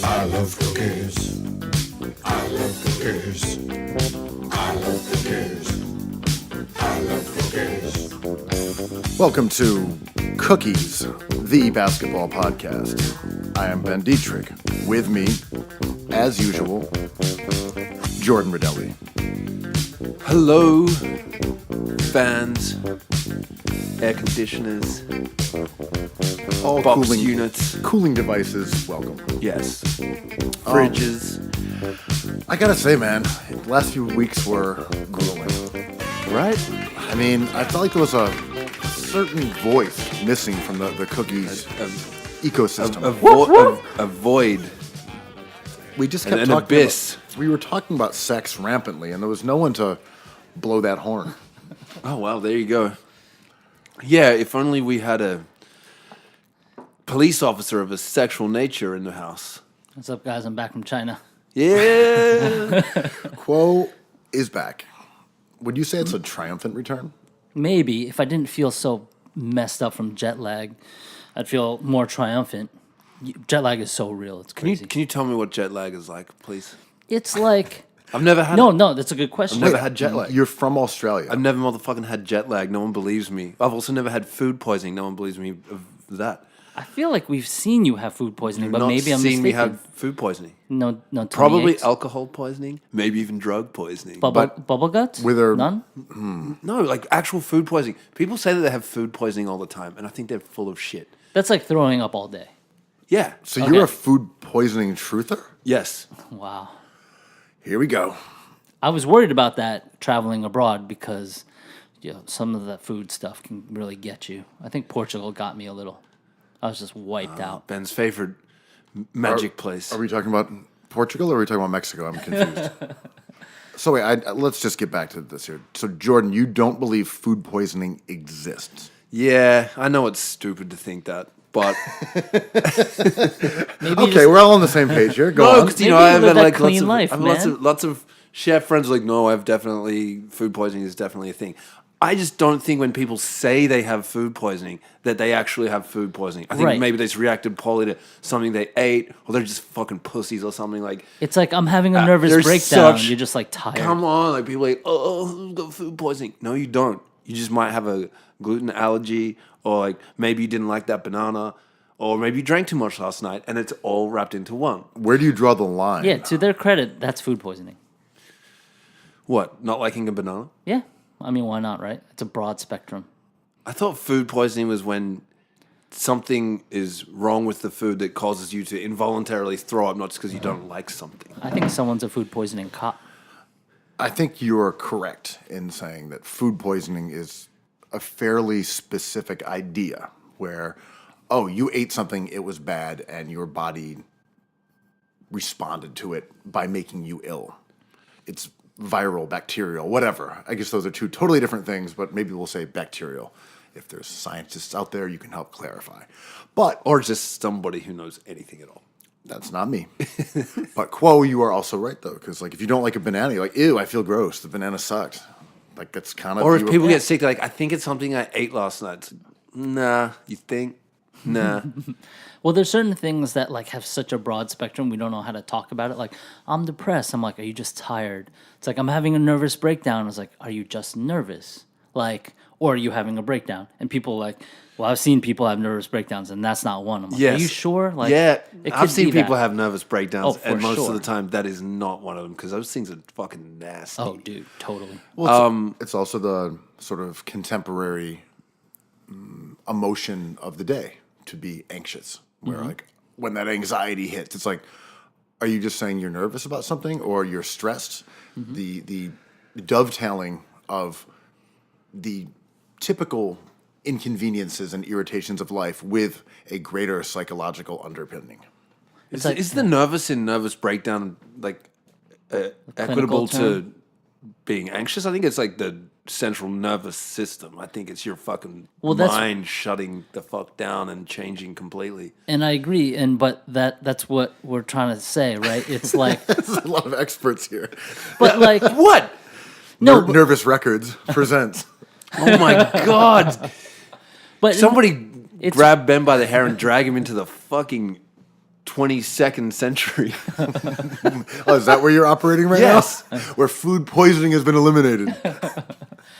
I love cookies. I love cookies. I love cookies. I love cookies. Welcome to Cookies, the basketball podcast. I am Ben Detrick. With me, as usual, Jordan Redaelli. Hello, fans, air conditioners, All box cooling units. Cooling devices, welcome. Yes, fridges. I gotta say, man, the last few weeks were grueling. Right? I mean, I felt like there was a certain voice missing from the cookies ecosystem. A void. We just kept an talking abyss. We were talking about sex rampantly, and there was no one to blow that horn. Oh, wow, there you go. Yeah, if only we had a police officer of a sexual nature in the house. What's up, guys? I'm back from China. Yeah. Kuo is back. Would you say it's a triumphant return? Maybe if I didn't feel so messed up from jet lag, I'd feel more triumphant. Jet lag is so real; it's crazy. Can you tell me what jet lag is like, please? It's like I've never had no. That's a good question. I've never had jet lag. You're from Australia. I've never motherfucking had jet lag. No one believes me. I've also never had food poisoning. No one believes me of that. I feel like we've seen you have food poisoning, You've but not maybe I'm seen mistaken. me have food poisoning. No. Probably 28? alcohol poisoning, maybe even drug poisoning. Bubble gut. With her- None. No, like actual food poisoning. People say that they have food poisoning all the time, and I think they're full of shit. That's like throwing up all day. Yeah. So Okay. you're a food poisoning truther? Yes. Wow. Here we go. I was worried about that traveling abroad because some of the food stuff can really get you. I think Portugal got me a little. I was just wiped out. Ben's favorite magic place. Are we talking about Portugal or are we talking about Mexico? I'm confused. So wait, let's just get back to this here. So Jordan, you don't believe food poisoning exists? Yeah, I know it's stupid to think that, but Maybe Okay, we're all on the same page here. Go no, on. because Maybe I you have live had that like clean life, lots of chef friends like, no, I've definitely food poisoning is definitely a thing. I just don't think when people say they have food poisoning that they actually have food poisoning. I think Right. maybe they just reacted poorly to something they ate, or they're just fucking pussies or something. Like, It's like I'm having a nervous there's breakdown. such- You're just like tired. come on, like people are like, oh, I've got food poisoning. No, you don't. You just might have a gluten allergy, or like maybe you didn't like that banana, or maybe you drank too much last night, and it's all wrapped into one. Where do you draw the line? Yeah, to their credit, that's food poisoning. What? Not liking a banana? Yeah. I mean, why not, right? It's a broad spectrum. I thought food poisoning was when something is wrong with the food that causes you to involuntarily throw up, not just because you don't like something. I think someone's a food poisoning cop. I think you're correct in saying that food poisoning is a fairly specific idea where, oh, you ate something, it was bad, and your body responded to it by making you ill. It's viral, bacterial, whatever. I guess those are two totally different things, but maybe we'll say bacterial. If there's scientists out there, you can help clarify. But Or just somebody who knows anything at all. that's not me. But Kuo, you are also right though, because like if you don't like a banana, you're like, ew, I feel gross. The banana sucked. Like that's kind of. Or if people get sick, they're like, I think it's something I ate last night. It's like, nah, you think? Nah. Well, there's certain things that like have such a broad spectrum. We don't know how to talk about it. Like, I'm depressed. I'm like, are you just tired? It's like, I'm having a nervous breakdown. It's like, are you just nervous? Like, or are you having a breakdown? And people are like, well, I've seen people have nervous breakdowns, and that's not one. I'm like, Yes. are you sure? Like, Yeah, it I've could seen be people that. have nervous breakdowns, Oh, and for most of sure. the time that is not one of them because those things are fucking nasty. Oh, dude, totally. Well, it's also the sort of contemporary emotion of the day to be anxious, where like when that anxiety hits, it's like, are you just saying you're nervous about something or you're stressed? The dovetailing of the typical inconveniences and irritations of life with a greater psychological underpinning. Is the nervous in nervous breakdown like equitable to term? being anxious? I think it's like the central nervous system. I think it's your fucking that's- mind shutting the fuck down and changing completely. And I agree. But that's what we're trying to say, right? It's like, There's a lot of experts here. but like, What? no, but- Nervous Records presents. Oh my God. But Somebody it's- grab Ben by the hair and drag him into the fucking 22nd century. Oh, is that where you're operating right Yes. now? Where food poisoning has been eliminated.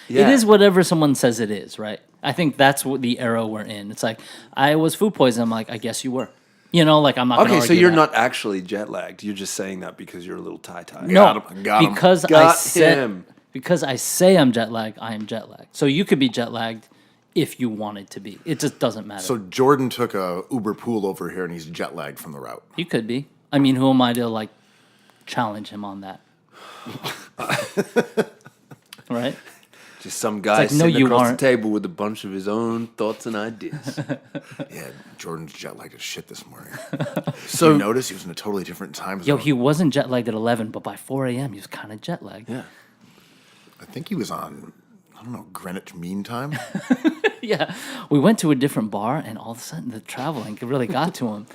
Yeah. It is whatever someone says it is, right? I think that's what the era we're in. It's like, I was food poisoned. I'm like, I guess you were. You know, like, I'm not going to Okay, so argue you're that. not actually jet lagged. You're just saying that because you're a little tie-tie. No, Got him. because Got him. because I say I'm jet lagged, I am jet lagged. So you could be jet lagged if you wanted to be. It just doesn't matter. So Jordan took a Uber pool over here and he's jet lagged from the route. You could be. I mean, who am I to like challenge him on that? Right? Just some guy like, no, sitting you across aren't. the table with a bunch of his own thoughts and ideas. Yeah, Jordan's jet lagged as shit this morning. So You notice he was in a totally different time Yo, zone. he wasn't jet lagged at 11, but by 4 a.m. he was kind of jet lagged. yeah. I think he was on, I don't know, Greenwich Mean Time. Yeah, we went to a different bar, and all of a sudden the traveling really got to him.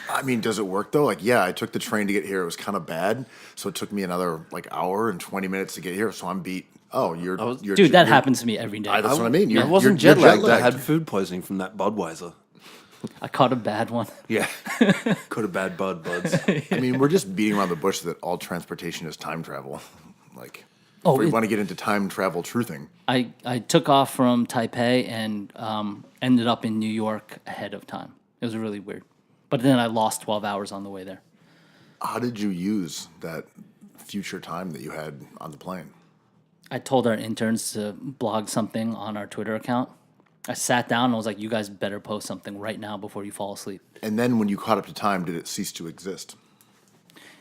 I mean, does it work though? Like, yeah, I took the train to get here. It was kind of bad, so it took me another like hour and 20 minutes to get here. So I'm beat. Oh, you're Dude, that happens to me every day. That's what I mean. I wasn't you're jet lagged. I jet-lagged. had food poisoning from that Budweiser. I caught a bad one. Yeah. Could have bad buds. I mean, we're just beating around the bush that all transportation is time travel. Like, Oh, if we it- want to get into time travel truthing. I took off from Taipei and ended up in New York ahead of time. It was really weird. But then I lost 12 hours on the way there. How did you use that future time that you had on the plane? I told our interns to blog something on our Twitter account. I sat down and I was like, you guys better post something right now before you fall asleep. And then when you caught up to time, did it cease to exist?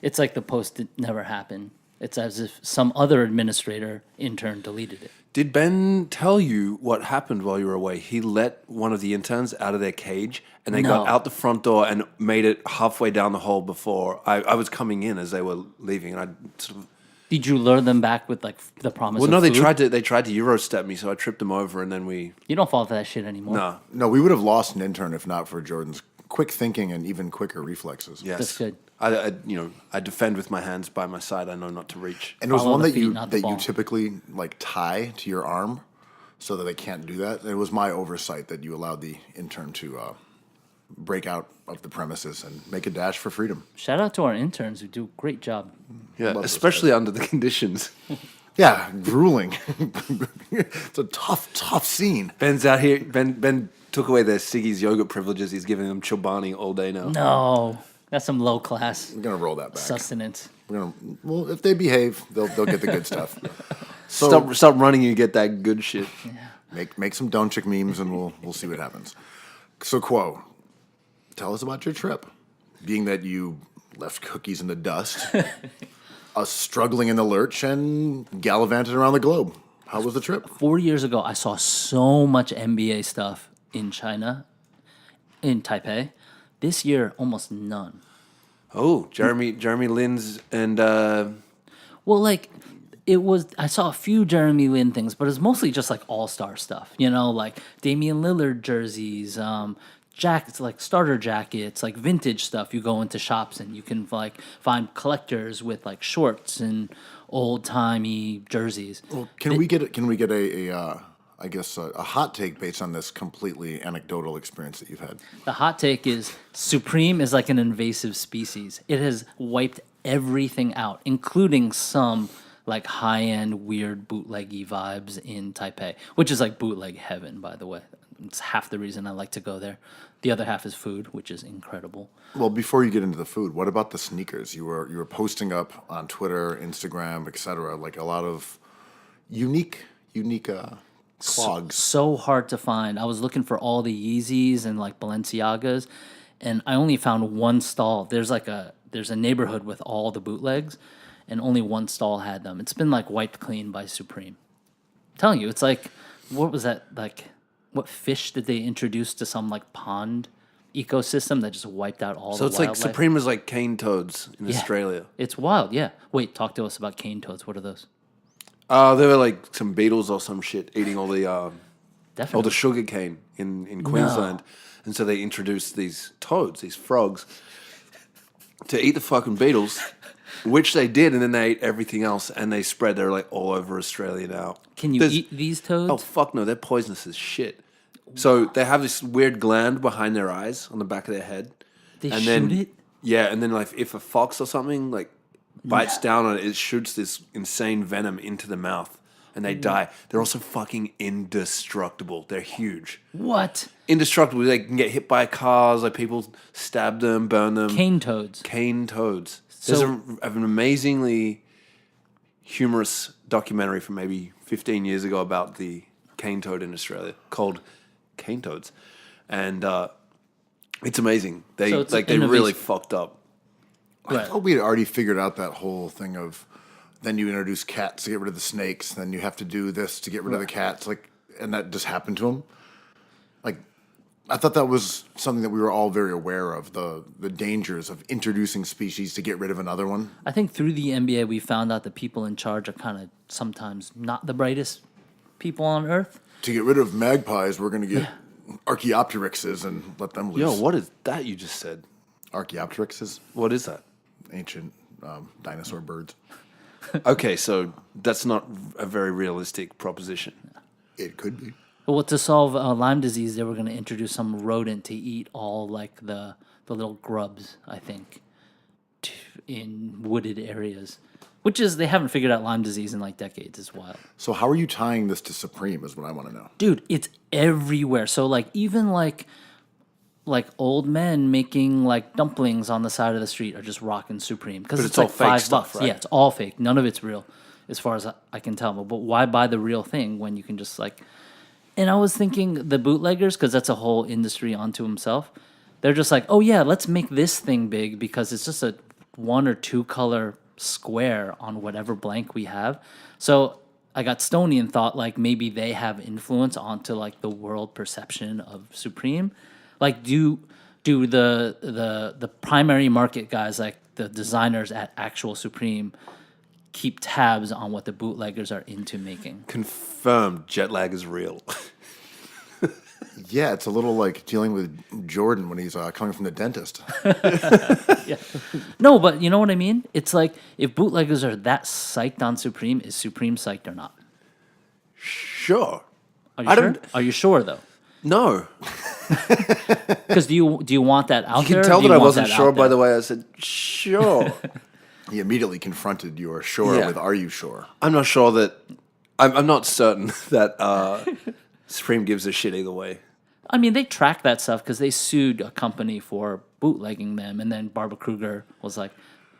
It's like the post never happened. It's as if some other administrator intern deleted it. Did Ben tell you what happened while you were away? He let one of the interns out of their cage, and they got No. out the front door and made it halfway down the hall before I was coming in as they were leaving. And I sort of, Did you lure them back with like the promise well, of no, food? they tried to Eurostep me, so I tripped them over, and then we You don't fall for that shit anymore. no. No, we would have lost an intern if not for Jordan's quick thinking and even quicker reflexes. Yes, That's good. I defend with my hands by my side. I know not to reach. And it was Follow one the that feet, you not the ball. typically like tie to your arm so that they can't do that. It was my oversight that you allowed the intern to break out of the premises and make a dash for freedom. Shout out to our interns who do a great job. Yeah, Love those especially under the conditions. Yeah, grueling. It's a tough scene. Ben's out here. Ben took away their Siggy's yogurt privileges. He's giving them Chobani all day now. No, that's some low class We're gonna roll that back. sustenance. Well, if they behave, they'll get the good stuff. So Stop running. You get that good shit. make some Donchik memes and we'll see what happens. So Kuo, tell us about your trip. Being that you left cookies in the dust, us struggling in the lurch, and gallivanted around the globe. How was the trip? 4 years ago, I saw so much NBA stuff in China, in Taipei. This year, almost none. Oh, Jeremy Lin's and Well, like, it was, I saw a few Jeremy Lin things, but it's mostly just like all-star stuff, you know, like Damian Lillard jerseys, jackets, like starter jackets, like vintage stuff. You go into shops and you can like find collectors with like shorts and old-timey jerseys. Well, can we get a I guess a hot take based on this completely anecdotal experience that you've had? The hot take is Supreme is like an invasive species. It has wiped everything out, including some like high-end weird bootleggy vibes in Taipei, which is like bootleg heaven, by the way. It's half the reason I like to go there. The other half is food, which is incredible. Well, before you get into the food, what about the sneakers? You were posting up on Twitter, Instagram, etc. Like a lot of unique clogs. So hard to find. I was looking for all the Yeezys and like Balenciagas, and I only found one stall. There's a neighborhood with all the bootlegs, and only one stall had them. It's been like wiped clean by Supreme. I'm telling you, it's like, what was that like? What fish did they introduce to some like pond ecosystem that just wiped out all so the it's like wildlife? Supreme is like cane toads in Yeah. Australia. It's wild, yeah. Wait, talk to us about cane toads. What are those? They were like some beetles or some shit eating all the Definitely. sugar cane in Queensland, and so they introduced these toads, these frogs, to eat the fucking beetles, which they did, and then they ate everything else, and they spread. They're like all over Australia now. Can you eat these toads? Oh fuck no, they're poisonous as shit. So they have this weird gland behind their eyes on the back of their head. They and shoot then, it? Yeah, and then like if a fox or something like bites down on it, it shoots this insane venom into the mouth, and they die. They're also fucking indestructible. They're huge. What? Indestructible. They can get hit by cars. Like people stab them, burn them. Cane toads. Cane toads. There's an amazingly humorous documentary from maybe 15 years ago about the cane toad in Australia called Cane Toads, and it's amazing. They So it's they innovation. really fucked up. I thought we had already figured out that whole thing of then you introduce cats to get rid of the snakes, then you have to do this to get rid of the cats, like, and that just happened to them. Like, I thought that was something that we were all very aware of, the dangers of introducing species to get rid of another one. I think through the NBA, we found out the people in charge are kind of sometimes not the brightest people on earth. To get rid of magpies, we're going to get Archaeopteryxes and let them loose. Yo, what is that you just said? Archaeopteryxes, What is that? ancient dinosaur birds. Okay, so that's not a very realistic proposition. It could be. Well, to solve Lyme disease, they were going to introduce some rodent to eat all like the little grubs, I think, in wooded areas. Which is, they haven't figured out Lyme disease in like decades. It's wild. So how are you tying this to Supreme is what I want to know. Dude, it's everywhere. So like even like old men making like dumplings on the side of the street are just rocking Supreme because But it's it's all like fake $5. stuff, right? Yeah, it's all fake. None of it's real, as far as I can tell. But why buy the real thing when you can just like? And I was thinking the bootleggers, because that's a whole industry unto himself. They're just like, oh yeah, let's make this thing big because it's just a 1 or 2 color square on whatever blank we have. So I got stony and thought like maybe they have influence onto like the world perception of Supreme. Like do the primary market guys, like the designers at actual Supreme, keep tabs on what the bootleggers are into making? Confirmed, jet lag is real. Yeah, it's a little like dealing with Jordan when he's coming from the dentist. No, but you know what I mean? It's like if bootleggers are that psyched on Supreme, is Supreme psyched or not? Sure. Are you I sure? don't- Are you sure though? No. Because do you want that out You there? can tell or do that you I want wasn't that sure out by there? the way I said, sure. He immediately confronted your sure Yeah. with "Are you sure?" I'm not sure that... I'm not certain that Supreme gives a shit either way. I mean, they track that stuff because they sued a company for bootlegging them, and then Barbara Kruger was like,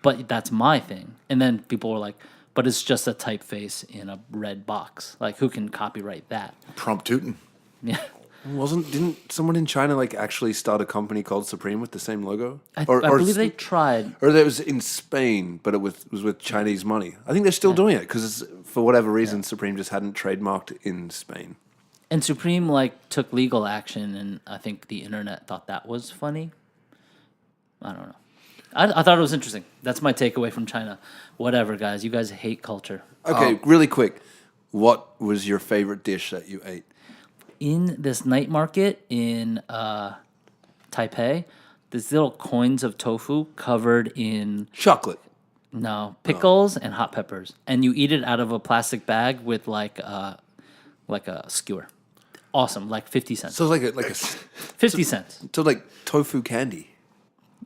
"But that's my thing," and then people were like, "But it's just a typeface in a red box. Like, who can copyright that?" Trump tootin'. Yeah, Didn't someone in China like actually start a company called Supreme with the same logo? I believe they tried. Or that was in Spain, but it was with Chinese money. I think they're still doing it because for whatever reason, Supreme just hadn't trademarked in Spain. And Supreme like took legal action, and I think the internet thought that was funny. I don't know. I thought it was interesting. That's my takeaway from China. Whatever, guys. You guys hate culture. Okay, really quick. What was your favorite dish that you ate? In this night market in Taipei, there's little coins of tofu covered in Chocolate. pickles and hot peppers, and you eat it out of a plastic bag with like a skewer. Awesome, like 50 cents. So it's like a 50 cents. so like tofu candy,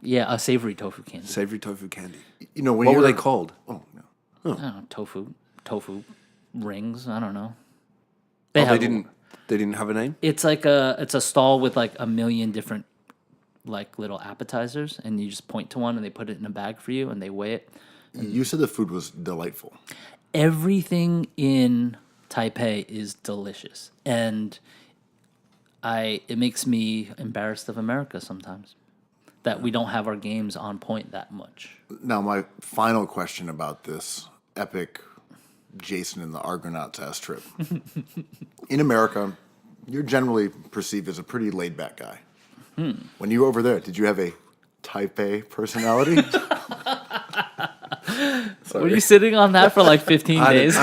Yeah, a savory tofu candy. savory tofu candy. You know when What were you're- they called? Oh no. I don't know, tofu rings. I don't know. They didn't have a name. It's like it's a stall with like a million different like little appetizers, and you just point to one and they put it in a bag for you and they weigh it. You said the food was delightful. Everything in Taipei is delicious, and it makes me embarrassed of America sometimes that we don't have our games on point that much. Now, my final question about this epic Jason and the Argonauts ass trip. In America, you're generally perceived as a pretty laid-back guy. When you were over there, did you have a type A personality? Were you sitting on that for like 15 days?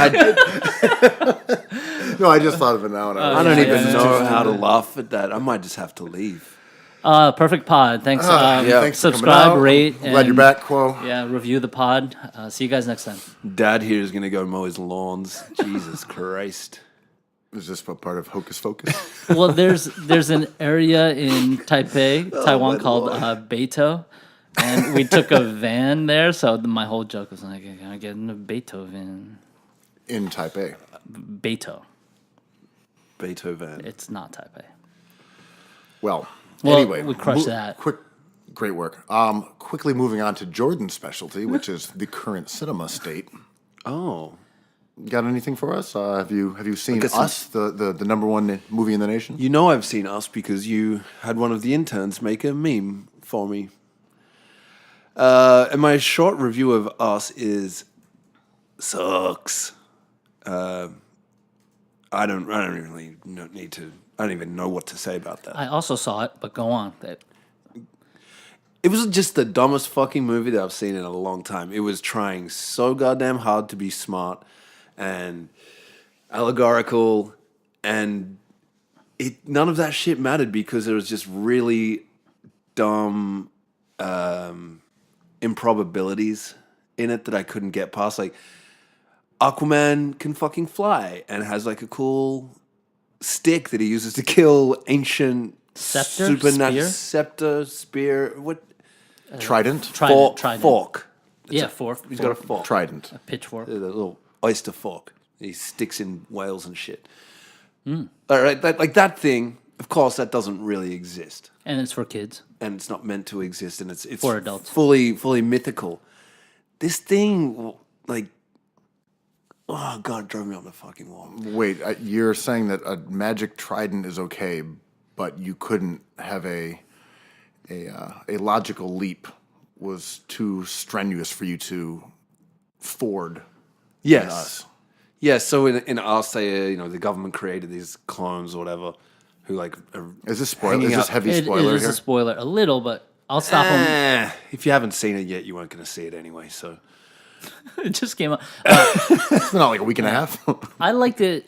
No, I just thought of it now. And I don't yeah, even yeah, know how to laugh at that. I might just have to leave. Perfect pod. Thanks. Thanks for coming Subscribe, out. rate. I'm glad you're back, Kuo. Yeah, review the pod. See you guys next time. Dad here is going to go mow his lawns. Jesus Christ. Is this a part of Hocus Pocus? Well, there's an area in Taipei, Taiwan called Beito, and we took a van there. So my whole joke was like, "I'm gonna get in a Beito van." In Taipei. Beito. Beethoven. It's not Taipei. Well, Well, anyway. we crushed that. Great work. Quickly moving on to Jordan's specialty, which is the current cinema state. Oh. Got anything for us? Have you seen guess Us, the number one movie in the nation? You know I've seen Us because you had one of the interns make a meme for me. And my short review of Us is sucks. I don't really need to. I don't even know what to say about that. I also saw it, but go on. It was just the dumbest fucking movie that I've seen in a long time. It was trying so goddamn hard to be smart and allegorical, and none of that shit mattered because there was just really dumb improbabilities in it that I couldn't get past. Like, Aquaman can fucking fly and has like a cool stick that he uses to kill ancient scepter, spear, what? Trident? Trident. Fork. Yeah, fork. He's got a fork. Trident. A pitchfork. A little oyster fork. He sticks in whales and shit. All right, like that thing. Of course, that doesn't really exist, And it's for kids. and it's not meant to exist, and it's For adults. fully mythical. This thing, like, oh god, it drove me on the fucking wall. Wait, you're saying that a magic trident is okay, but you couldn't have a logical leap was too strenuous for you to ford. Yes. Us. Yeah, so in Us, the government created these clones or whatever, who like are Is this spoiler? hanging Is this out- heavy It spoiler is here? a spoiler, a little, but I'll stop him. If you haven't seen it yet, you weren't going to see it anyway. So It just came up. It's been out like a week and a half. I liked it.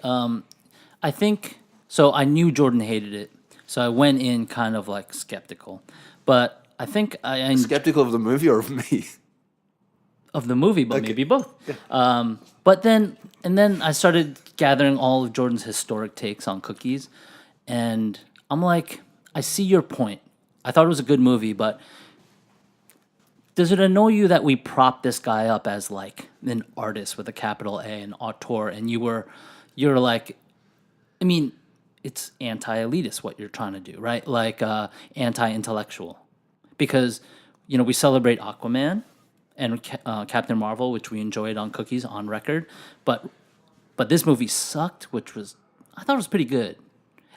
I think so. I knew Jordan hated it, so I went in kind of like skeptical. But I think I skeptical of the movie or of me. of the movie, but maybe both. But then I started gathering all of Jordan's historic takes on cookies, and I'm like, I see your point. I thought it was a good movie, but does it annoy you that we prop this guy up as like an artist with a capital A, an auteur, and you're like, I mean, it's anti-elitist what you're trying to do, right? Like anti-intellectual, because we celebrate Aquaman and Captain Marvel, which we enjoyed on Cookies on record, but this movie sucked, I thought it was pretty good.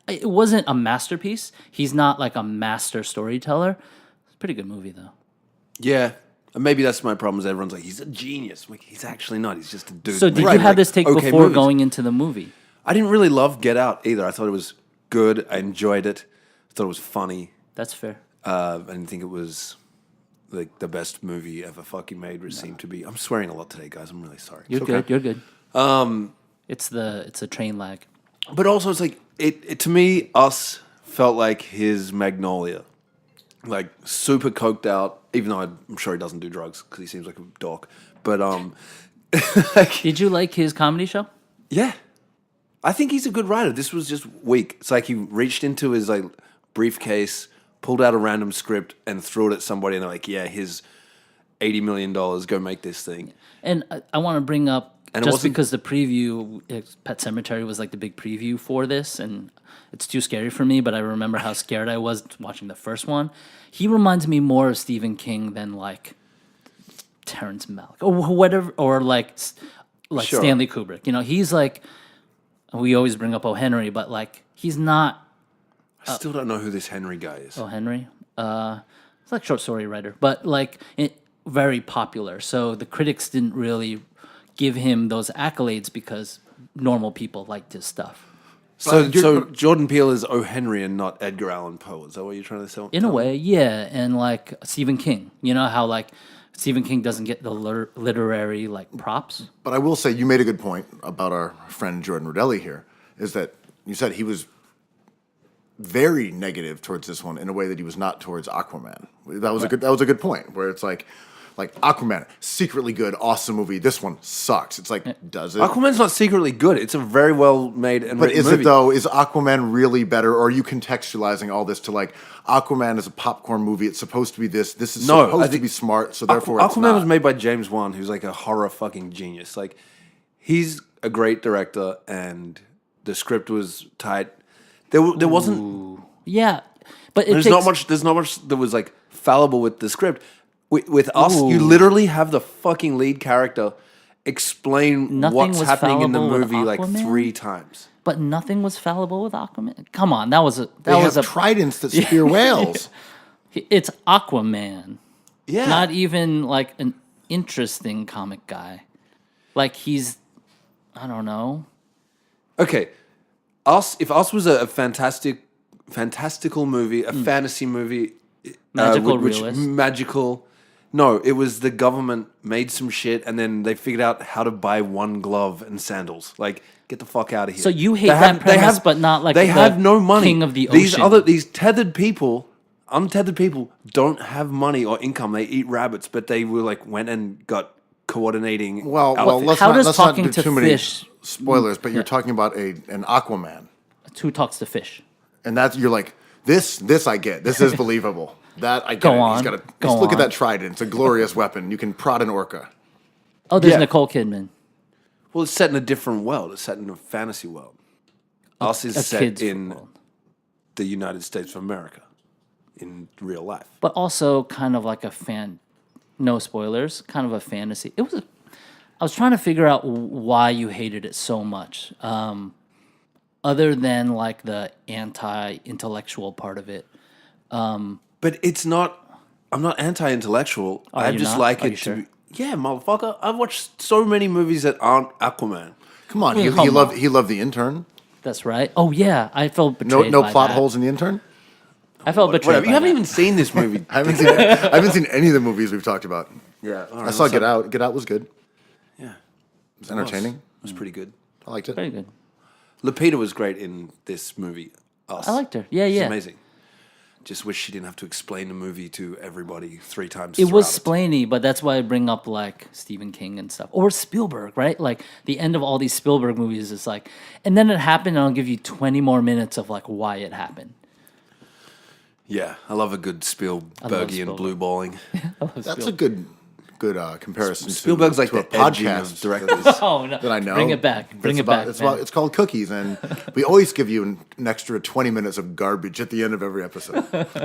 It wasn't a masterpiece. He's not like a master storyteller. It's a pretty good movie though. Yeah. And maybe that's my problem is everyone's like, he's a genius. I'm like, he's actually not. He's just a dude. So did Right, you have like, this take okay before movies. going into the movie? I didn't really love Get Out either. I thought it was good. I enjoyed it. I thought it was funny. That's fair. I didn't think it was like the best movie ever fucking made, which seemed to be. I'm swearing a lot today, guys. I'm really sorry. You're good. You're good. It's a train lag. But also, it's like it to me. Us felt like his Magnolia, like super coked out. Even though I'm sure he doesn't do drugs because he seems like a dork. But Did you like his comedy show? yeah, I think he's a good writer. This was just weak. It's like he reached into his like briefcase, pulled out a random script, and threw it at somebody, and they're like, "Yeah, here's $80 million. Go make this thing." And I want to bring up, And it just wasn't- because the preview, Pet Sematary was like the big preview for this, and it's too scary for me, but I remember how scared I was watching the first one. He reminds me more of Stephen King than like Terrence Malick or whatever, or like Sure. Stanley Kubrick. He's like, we always bring up O. Henry, but like he's not I still don't know who this Henry guy is. O. Henry. It's like short story writer, but like very popular. So the critics didn't really give him those accolades because normal people liked his stuff. So Jordan Peele is O. Henry and not Edgar Allan Poe. Is that what you're trying to sell? In a way, yeah, and like Stephen King. You know how like Stephen King doesn't get the literary like props. But I will say you made a good point about our friend Jordan Redaelli here, is that you said he was very negative towards this one in a way that he was not towards Aquaman. That was a good point where it's like Aquaman, secretly good, awesome movie. This one sucks. It's like, does it? Aquaman's not secretly good. It's a very well made and But written is movie. it though? Is Aquaman really better, or are you contextualizing all this to like Aquaman is a popcorn movie? It's supposed to be this. This is No, I supposed to think be smart, so therefore it's Aquaman not. was made by James Wan, who's like a horror fucking genius. Like, he's a great director, and the script was tight. There wasn't. Yeah, but it There's takes, not much. There's not much that was like fallible with the script. With us, you literally have the fucking lead character explain Nothing what's was happening in the fallible with movie like Aquaman? 3 times. But nothing was fallible with Aquaman. Come on, that was They have tridents that spear whales. It's Aquaman. Yeah, Not even like an interesting comic guy. Like he's, I don't know. Okay, If Us was a fantastical movie, a fantasy movie, Magical realist. magical. No, it was the government made some shit, and then they figured out how to buy one glove and sandals. Like, get the fuck out of here. So you hate that premise, but not like they the have no money. king of the These ocean. these tethered people, untethered people, don't have money or income. They eat rabbits, but they were like went and got coordinating. Well, outfits. How does let's not talking do to too many fish- spoilers. But you're talking about an Aquaman, Who talks to fish? and that's you're like this. This I get. This is believable. That I get. Go it. on. He's got Go look at on. that trident. It's a glorious weapon. You can prod an orca. Oh, there's Yeah. Nicole Kidman. Well, it's set in a different world. It's set in a fantasy world. Us is a set kid's in world. the United States of America in real life. But also kind of like a fan. No spoilers. Kind of a fantasy. I was trying to figure out why you hated it so much. Other than like the anti-intellectual part of it. But it's not. I'm not anti-intellectual. I you just not? like Are it you to. sure? Be, yeah, motherfucker. I've watched so many movies that aren't Aquaman. Come on. Well, He come loved on. he loved the intern. That's right. Oh yeah, I felt No betrayed. by plot that. holes in the intern. I felt betrayed. Whatever. by You haven't that. even seen this movie. I haven't seen any of the movies we've talked about. Yeah, all right, I saw what's Get up? Out. Get Out was good. It Yeah, was entertaining. it was pretty good. I liked it. Very good. Lupita was great in this movie. Us. I liked her. Yeah, She's yeah. amazing. Just wish she didn't have to explain the movie to everybody 3 times. It was throughout splainy, but that's why I bring up like Stephen King and stuff, or Spielberg, right? Like the end of all these Spielberg movies is like, and then it happened, and I'll give you 20 more minutes of like why it happened. Yeah, I love a good Spielbergian Spielberg. blue balling. That's a good comparison. Spielberg's like to a the edging of podcast directors. Oh no! that I know. Bring it back. Bring it back. man. It's called Cookies, and we always give you an extra 20 minutes of garbage at the end of every episode.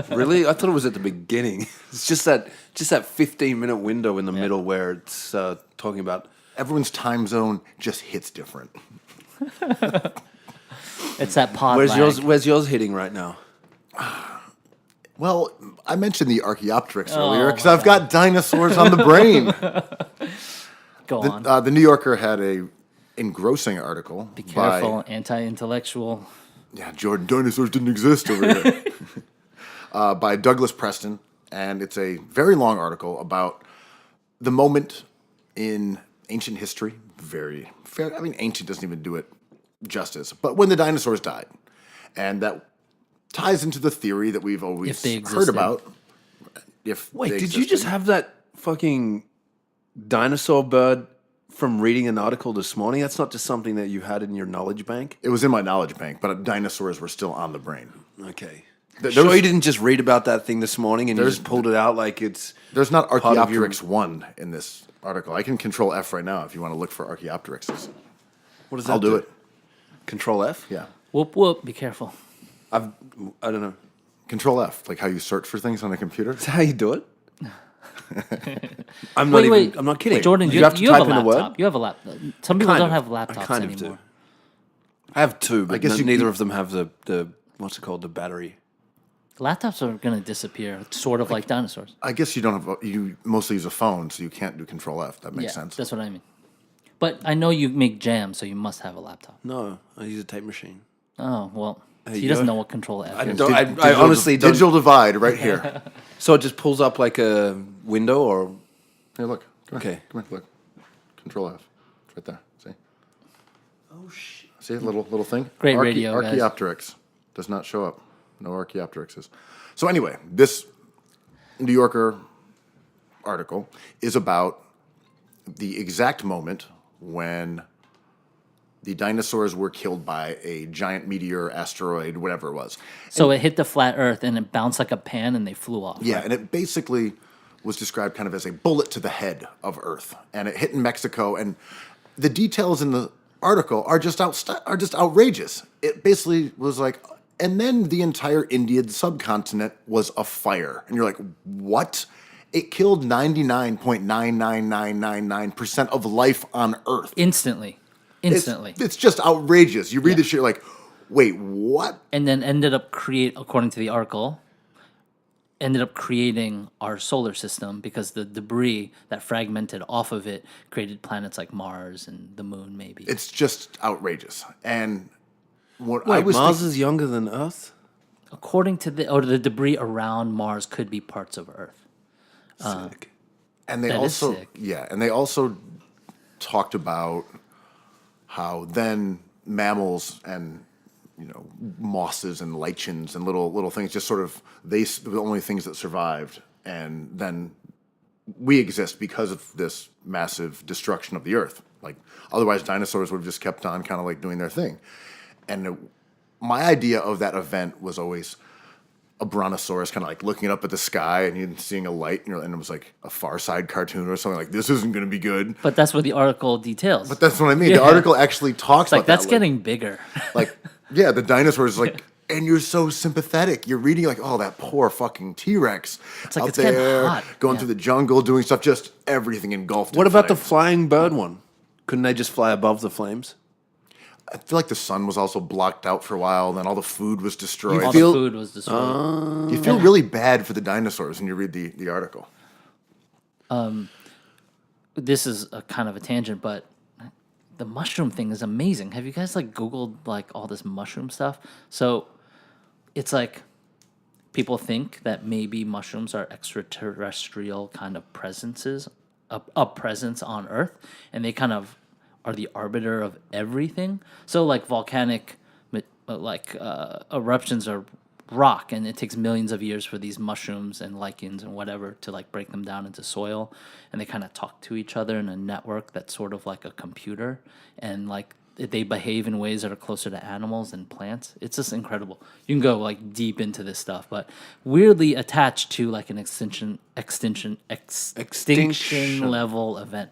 Really? I thought it was at the beginning. It's just that 15-minute window in the middle where it's talking about. Everyone's time zone just hits different. It's that pod. Where's yours hitting right now? Well, I mentioned the Archaeopteryx Oh, earlier because I've got dinosaurs on the brain. Go on. The New Yorker had a engrossing article. Be careful. Anti-intellectual. Yeah, Jordan, dinosaurs didn't exist over here. By Douglas Preston, and it's a very long article about the moment in ancient history. Very fair. I mean, ancient doesn't even do it justice. But when the dinosaurs died, and that ties into the theory that we've always If they heard existed. about. Wait, they did you just existed. have that fucking dinosaur bird from reading an article this morning? That's not just something that you had in your knowledge bank? It was in my knowledge bank, but dinosaurs were still on the brain. Okay. There Sure was- you didn't just read about that thing this morning and you There's- just pulled it out like it's... There's not part of your- Archaeopteryx 1 in this article. I can control F right now if you want to look for Archaeopteryxes. What does that I'll do it. Control F? Yeah. Whoop whoop. Be careful. I don't know. Control F, like how you search for things on a computer. Is that how you do it? I'm not Wait. I'm not kidding. Jordan, you have to type have a in a laptop. word? You have a laptop. Some people Kind don't of. have laptops I kind of anymore. do. I have 2, but guess you- neither of them have the what's it called, the battery. Laptops are going to disappear, sort of like dinosaurs. I guess you mostly use a phone, so you can't do Control F. That makes sense. That's what I mean. But I know you make jam, so you must have a laptop. No, I use a tape machine. Oh well, Hey, he doesn't yo. know what Control F I is. don't- I honestly don't. Digital divide right here. So it just pulls up like a window or... Here, look. Come here. Okay. Come here. Look. Control F. It's right there. See? Oh, shit. See, little thing. Great radio, guys. Archaeopteryx does not show up. no Archaeopteryxes. So anyway, this New Yorker article is about the exact moment when the dinosaurs were killed by a giant meteor, asteroid, whatever it was. So it hit the flat Earth and it bounced like a pan and they flew off. Yeah, right? and it basically was described kind of as a bullet to the head of Earth, and it hit in Mexico. And the details in the article are just outrageous. It basically was like, and then the entire Indian subcontinent was afire, and you're like, what? It killed 99.99999% of life on Earth. Instantly. It's just outrageous. You read this shit, you're like, wait, what? And then ended up according to the article, ended up creating our solar system because the debris that fragmented off of it created planets like Mars and the moon, maybe. It's just outrageous. And what Wait, I was Mars is younger than Earth? According to the debris around Mars could be parts of Earth. Sick. and they that is also sick. and they also talked about how then mammals and mosses and lichens and little things just sort of were the only things that survived, and then we exist because of this massive destruction of the earth. Like otherwise dinosaurs would have just kept on kind of like doing their thing. And my idea of that event was always a brontosaurus kind of like looking up at the sky and you seeing a light, and it was like a Far Side cartoon or something like, this isn't going to be good. But that's what the article details. But that's what I mean. Yeah. The article actually talks It's like about that's that. getting bigger. Like, yeah, the dinosaurs like, and you're so sympathetic. You're reading like, oh, that poor fucking T-Rex It's like out it's getting there hot. going Yeah. through the jungle, doing stuff, just everything engulfed. What in about the flames. flying bird one? Couldn't they just fly above the flames? I feel like the sun was also blocked out for a while, and then all the food was destroyed. All feel- the food was destroyed. You feel really bad for the dinosaurs when you read the article. This is a kind of a tangent, but the mushroom thing is amazing. Have you guys like Googled like all this mushroom stuff? So it's like people think that maybe mushrooms are extraterrestrial kind of presences, a presence on Earth, and they kind of are the arbiter of everything. So like volcanic eruptions are rock, and it takes millions of years for these mushrooms and lichens and whatever to like break them down into soil, and they kind of talk to each other in a network that's sort of like a computer, and like they behave in ways that are closer to animals than plants. It's just incredible. You can go like deep into this stuff, but weirdly attached to like an extinction level event.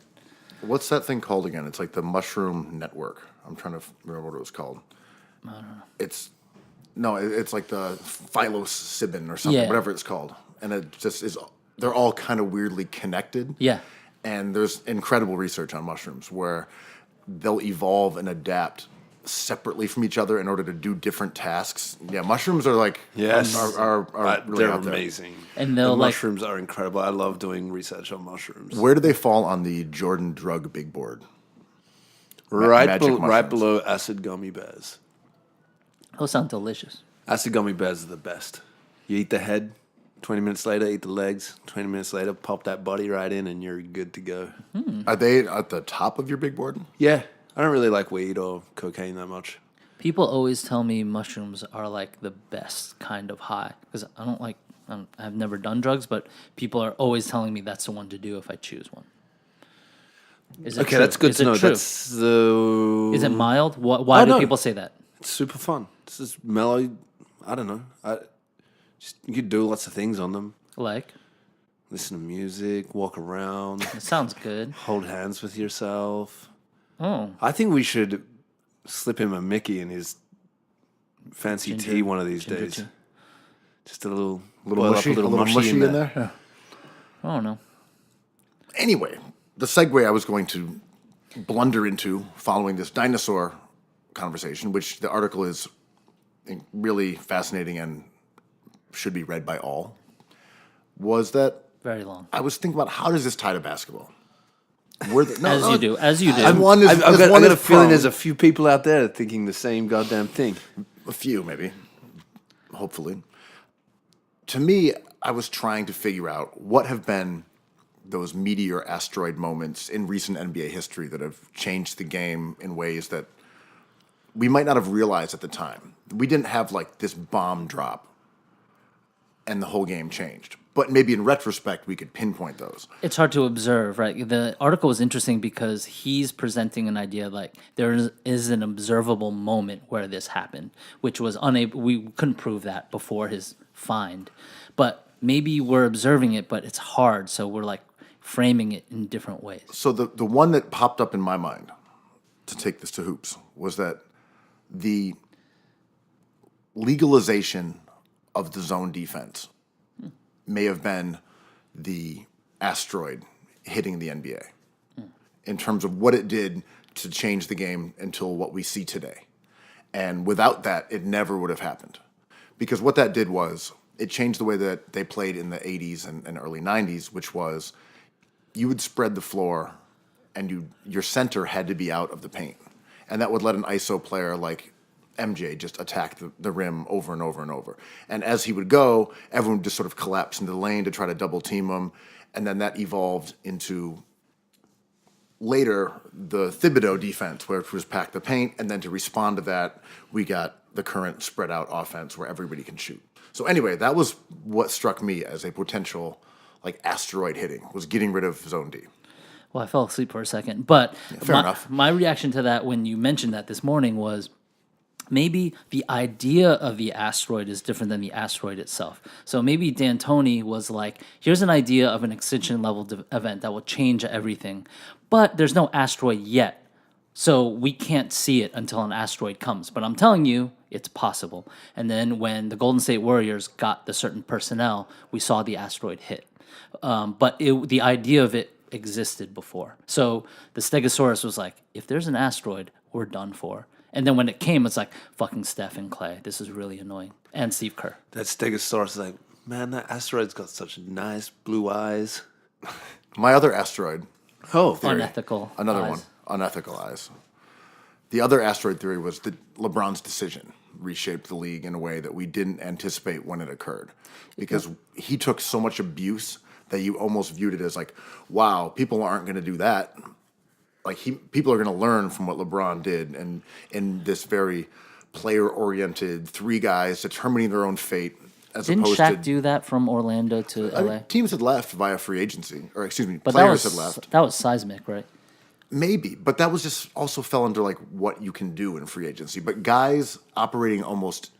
What's that thing called again? It's like the Mushroom Network. I'm trying to remember what it was called. I don't know. It's like the psilocybin or something, Yeah. whatever it's called. And it just is. They're all kind of weirdly connected. Yeah. And there's incredible research on mushrooms where they'll evolve and adapt separately from each other in order to do different tasks. Yeah, mushrooms are like are really they're out there. amazing. And the they'll like mushrooms are incredible. I love doing research on mushrooms. Where do they fall on the Jordan Drug Big Board? Right, magic right mushrooms. below acid gummy bears. those sound delicious. Acid gummy bears are the best. You eat the head, 20 minutes later, eat the legs, 20 minutes later, pop that body right in, and you're good to go. Are they at the top of your big board? Yeah, I don't really like weed or cocaine that much. People always tell me mushrooms are like the best kind of high because I've never done drugs, but people are always telling me that's the one to do if I choose one. Is it Okay, true? that's good Is to it know. true? That's the. Is it mild? Why do no. people say that? It's super fun. It's just mellow. I don't know. You could do lots of things on them. Like, Listen to music, walk around, it sounds good. hold hands with yourself. Oh, I think we should slip him a Mickey in his fancy Ginger- tea one of these ginger days. tea. Just a little Little mushy, a little mushy in there. Yeah. I don't know. Anyway, the segue I was going to blunder into following this dinosaur conversation, which the article is really fascinating and should be read by all, was that Very long. I was thinking about how does this tie to basketball? As you do. I've I've got a feeling there's a few people out there thinking the same goddamn thing. A few, maybe. Hopefully. To me, I was trying to figure out what have been those meteor asteroid moments in recent NBA history that have changed the game in ways that we might not have realized at the time. We didn't have like this bomb drop and the whole game changed. But maybe in retrospect, we could pinpoint those. It's hard to observe, right? The article is interesting because he's presenting an idea like is an observable moment where this happened, which was unable. We couldn't prove that before his find, but maybe we're observing it, but it's hard, so we're like framing it in different ways. So the one that popped up in my mind to take this to hoops was that the legalization of the zone defense may have been the asteroid hitting the NBA in terms of what it did to change the game until what we see today. And without that, it never would have happened. Because what that did was it changed the way that they played in the 80s and early 90s, which was you would spread the floor and your center had to be out of the paint. And that would let an ISO player like MJ just attack the rim over and over and over. And as he would go, everyone would just sort of collapse into the lane to try to double team him. And then that evolved into later the Thibodeau defense, which was pack the paint. And then to respond to that, we got the current spread out offense where everybody can shoot. So anyway, that was what struck me as a potential like asteroid hitting, was getting rid of zone D. Well, I fell asleep for a second, but fair enough. My reaction to that when you mentioned that this morning was maybe the idea of the asteroid is different than the asteroid itself. So maybe D'Antoni was like, here's an idea of an extinction level event that will change everything, but there's no asteroid yet. So we can't see it until an asteroid comes. But I'm telling you, it's possible. And then when the Golden State Warriors got the certain personnel, we saw the asteroid hit. But the idea of it existed before. So the Stegosaurus was like, if there's an asteroid, we're done for. And then when it came, it's like, fucking Steph and Clay. This is really annoying. And Steve Kerr. That Stegosaurus is like, man, that asteroid's got such nice blue eyes. My other asteroid, Oh, Unethical. another eyes. one, unethical eyes. The other asteroid theory was that LeBron's decision reshaped the league in a way that we didn't anticipate when it occurred. Because he took so much abuse that you almost viewed it as like, wow, people aren't going to do that. Like people are going to learn from what LeBron did, and in this very player-oriented, three guys determining their own fate, as Didn't opposed Shaq to do that from Orlando to LA? teams had left via free agency, or excuse me, But players had left. that was seismic, right? Maybe, but that was just also fell under like what you can do in free agency. But guys operating almost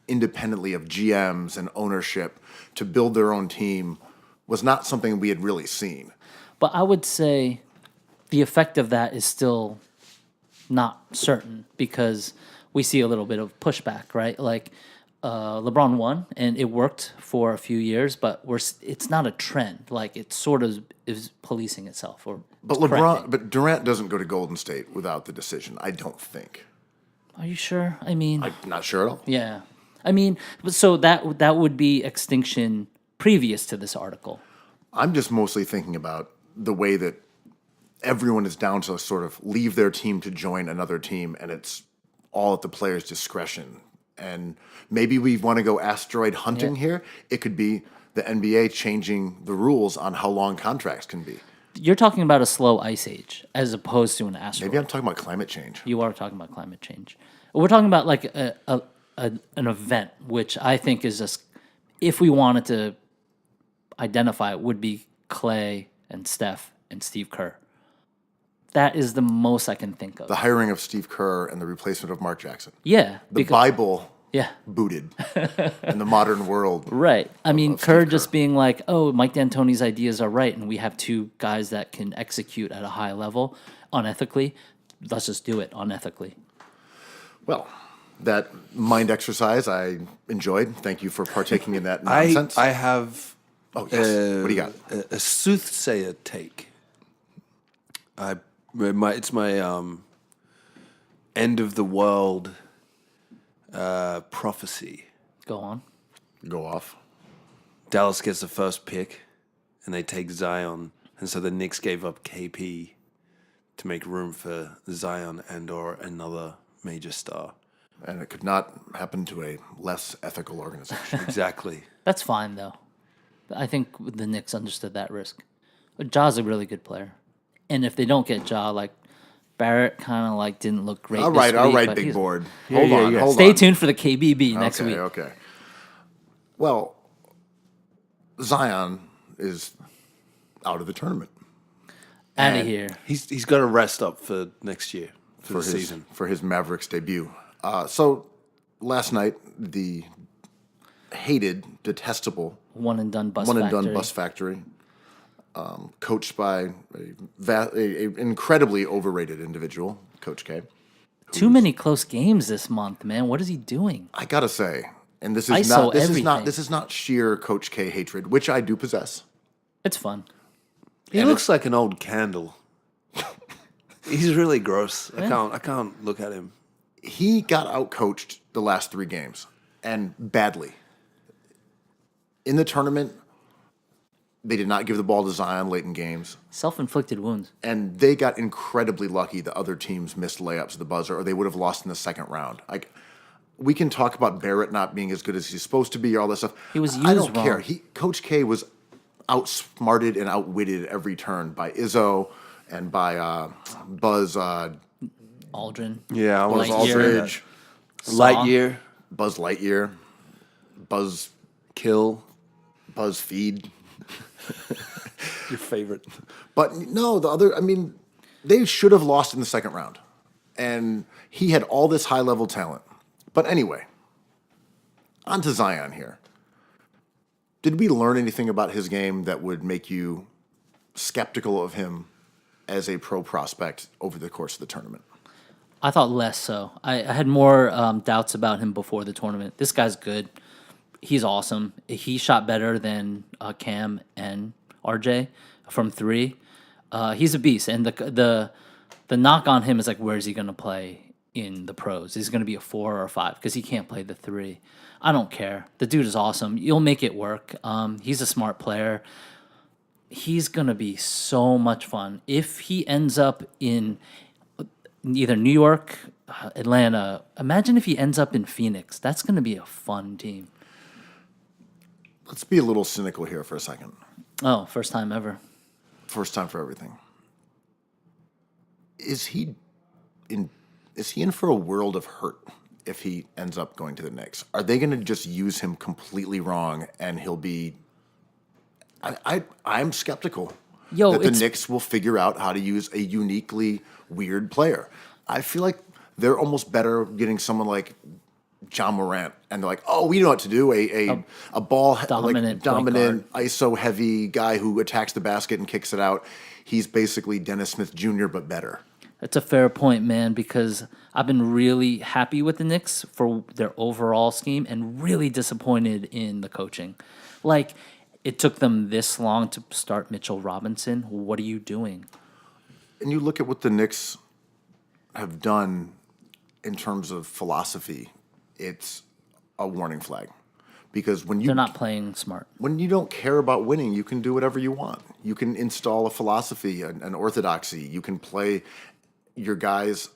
independently of GMs and ownership to build their own team was not something we had really seen. But I would say the effect of that is still not certain because we see a little bit of pushback, right? Like LeBron won and it worked for a few years, but it's not a trend. Like it sort of is policing itself. But Durant doesn't go to Golden State without the decision. I don't think. Are you sure? I mean, I'm not sure at all. yeah. I mean, so that would be extinction previous to this article. I'm just mostly thinking about the way that everyone is down to sort of leave their team to join another team, and it's all at the player's discretion. And maybe we want to go asteroid hunting here. It could be the NBA changing the rules on how long contracts can be. You're talking about a slow ice age as opposed to an asteroid. Maybe I'm talking about climate change. You are talking about climate change. We're talking about like an event, which I think is just, if we wanted to identify it, would be Clay and Steph and Steve Kerr. That is the most I can think of. The hiring of Steve Kerr and the replacement of Mark Jackson. Yeah. The Bible Yeah. booted in the modern world. Right. I mean, of Kerr Steve just Kerr. being like, oh, Mike D'Antoni's ideas are right, and we have two guys that can execute at a high level unethically. Let's just do it unethically. Well, that mind exercise I enjoyed. Thank you for partaking in that nonsense. I have Oh, yes. What do you got? a soothsayer take. It's my end of the world prophecy. Go on. Go off. Dallas gets the first pick, and they take Zion, and so the Knicks gave up KP to make room for Zion and/or another major star. And it could not happen to a less ethical organization. Exactly. That's fine, though. I think the Knicks understood that risk. But Ja's a really good player. And if they don't get Ja, like, Barrett kind of like didn't look great all this right, week, big he's- board. Yeah, Hold yeah, on, yeah. hold Stay on. tuned for the KBB next Okay, week. okay. Well, Zion is out of the tournament Out of And here. He's got to rest up for next year for the his season. for his Mavericks debut. So last night, the hated, detestable One and done bus one and factory. done bus factory, coached by a incredibly overrated individual, Coach K. Too many close games this month, man. What is he doing? I gotta say, and this is ISO not everything. this is not sheer Coach K hatred, which I do possess. It's fun. He looks like an old candle. He's really gross. I can't look at him. He got outcoached the last 3 games, and badly. In the tournament, they did not give the ball to Zion late in games, Self-inflicted wounds. and they got incredibly lucky the other teams missed layups at the buzzer, or they would have lost in the second round. Like, we can talk about Barrett not being as good as he's supposed to be, all this stuff. He was I don't used care. wrong. Coach K was outsmarted and outwitted every turn by Izzo and by Buzz Aldrin. Yeah, I was Lightyear. Aldridge, Lightyear, Buzz Lightyear, Buzz Kill, BuzzFeed. your favorite. But no, they should have lost in the second round. And he had all this high level talent. But anyway, on to Zion here. Did we learn anything about his game that would make you skeptical of him as a pro prospect over the course of the tournament? I thought less so. I had more doubts about him before the tournament. This guy's good. He's awesome. He shot better than Cam and RJ from 3. He's a beast. And the knock on him is like, where is he going to play in the pros? Is he going to be a 4 or a 5? Because he can't play the 3. I don't care. The dude is awesome. You'll make it work. He's a smart player. He's going to be so much fun. If he ends up in either New York, Atlanta, imagine if he ends up in Phoenix. That's going to be a fun team. Let's be a little cynical here for a second. Oh, first time ever. First time for everything. Is he in for a world of hurt if he ends up going to the Knicks? Are they going to just use him completely wrong and he'll be... I'm skeptical that the Knicks will figure out how to use a uniquely weird player. I feel like they're almost better getting someone like John Morant, and they're like, oh, we know what to do. A ball dominant ISO heavy guy who attacks the basket and kicks it out. He's basically Dennis Smith Jr. but better. That's a fair point, man, because I've been really happy with the Knicks for their overall scheme and really disappointed in the coaching. Like, it took them this long to start Mitchell Robinson. What are you doing? And you look at what the Knicks have done in terms of philosophy, it's a warning flag. Because They're not playing smart. when you don't care about winning, you can do whatever you want. You can install a philosophy, an orthodoxy. You can play your guys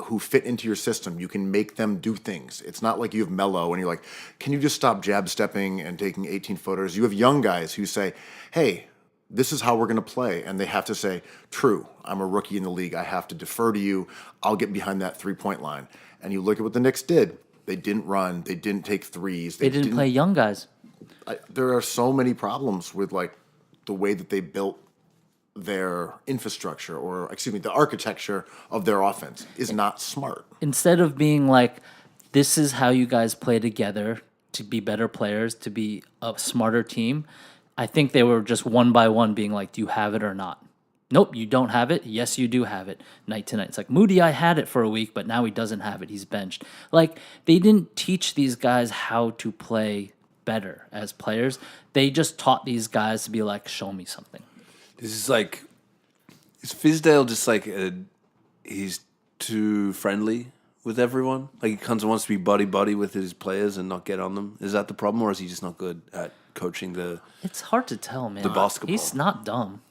who fit into your system. You can make them do things. It's not like you have Melo and you're like, can you just stop jab stepping and taking 18 footers? You have young guys who say, hey, this is how we're going to play. And they have to say, true, I'm a rookie in the league. I have to defer to you. I'll get behind that 3-point line. And you look at what the Knicks did. They didn't run. They didn't take threes. They didn't play young guys. There are so many problems with like the way that they built their infrastructure, or the architecture of their offense is not smart. Instead of being like, this is how you guys play together to be better players, to be a smarter team, I think they were just one by one being like, do you have it or not? Nope, you don't have it. Yes, you do have it. Night to night. It's like, Moody, I had it for a week, but now he doesn't have it. He's benched. Like, they didn't teach these guys how to play better as players. They just taught these guys to be like, show me something. This is like, is Fizdale just like he's too friendly with everyone? Like he comes and wants to be buddy with his players and not get on them. Is that the problem, or is he just not good at coaching the? It's hard to tell, man. The basketball. He's not dumb.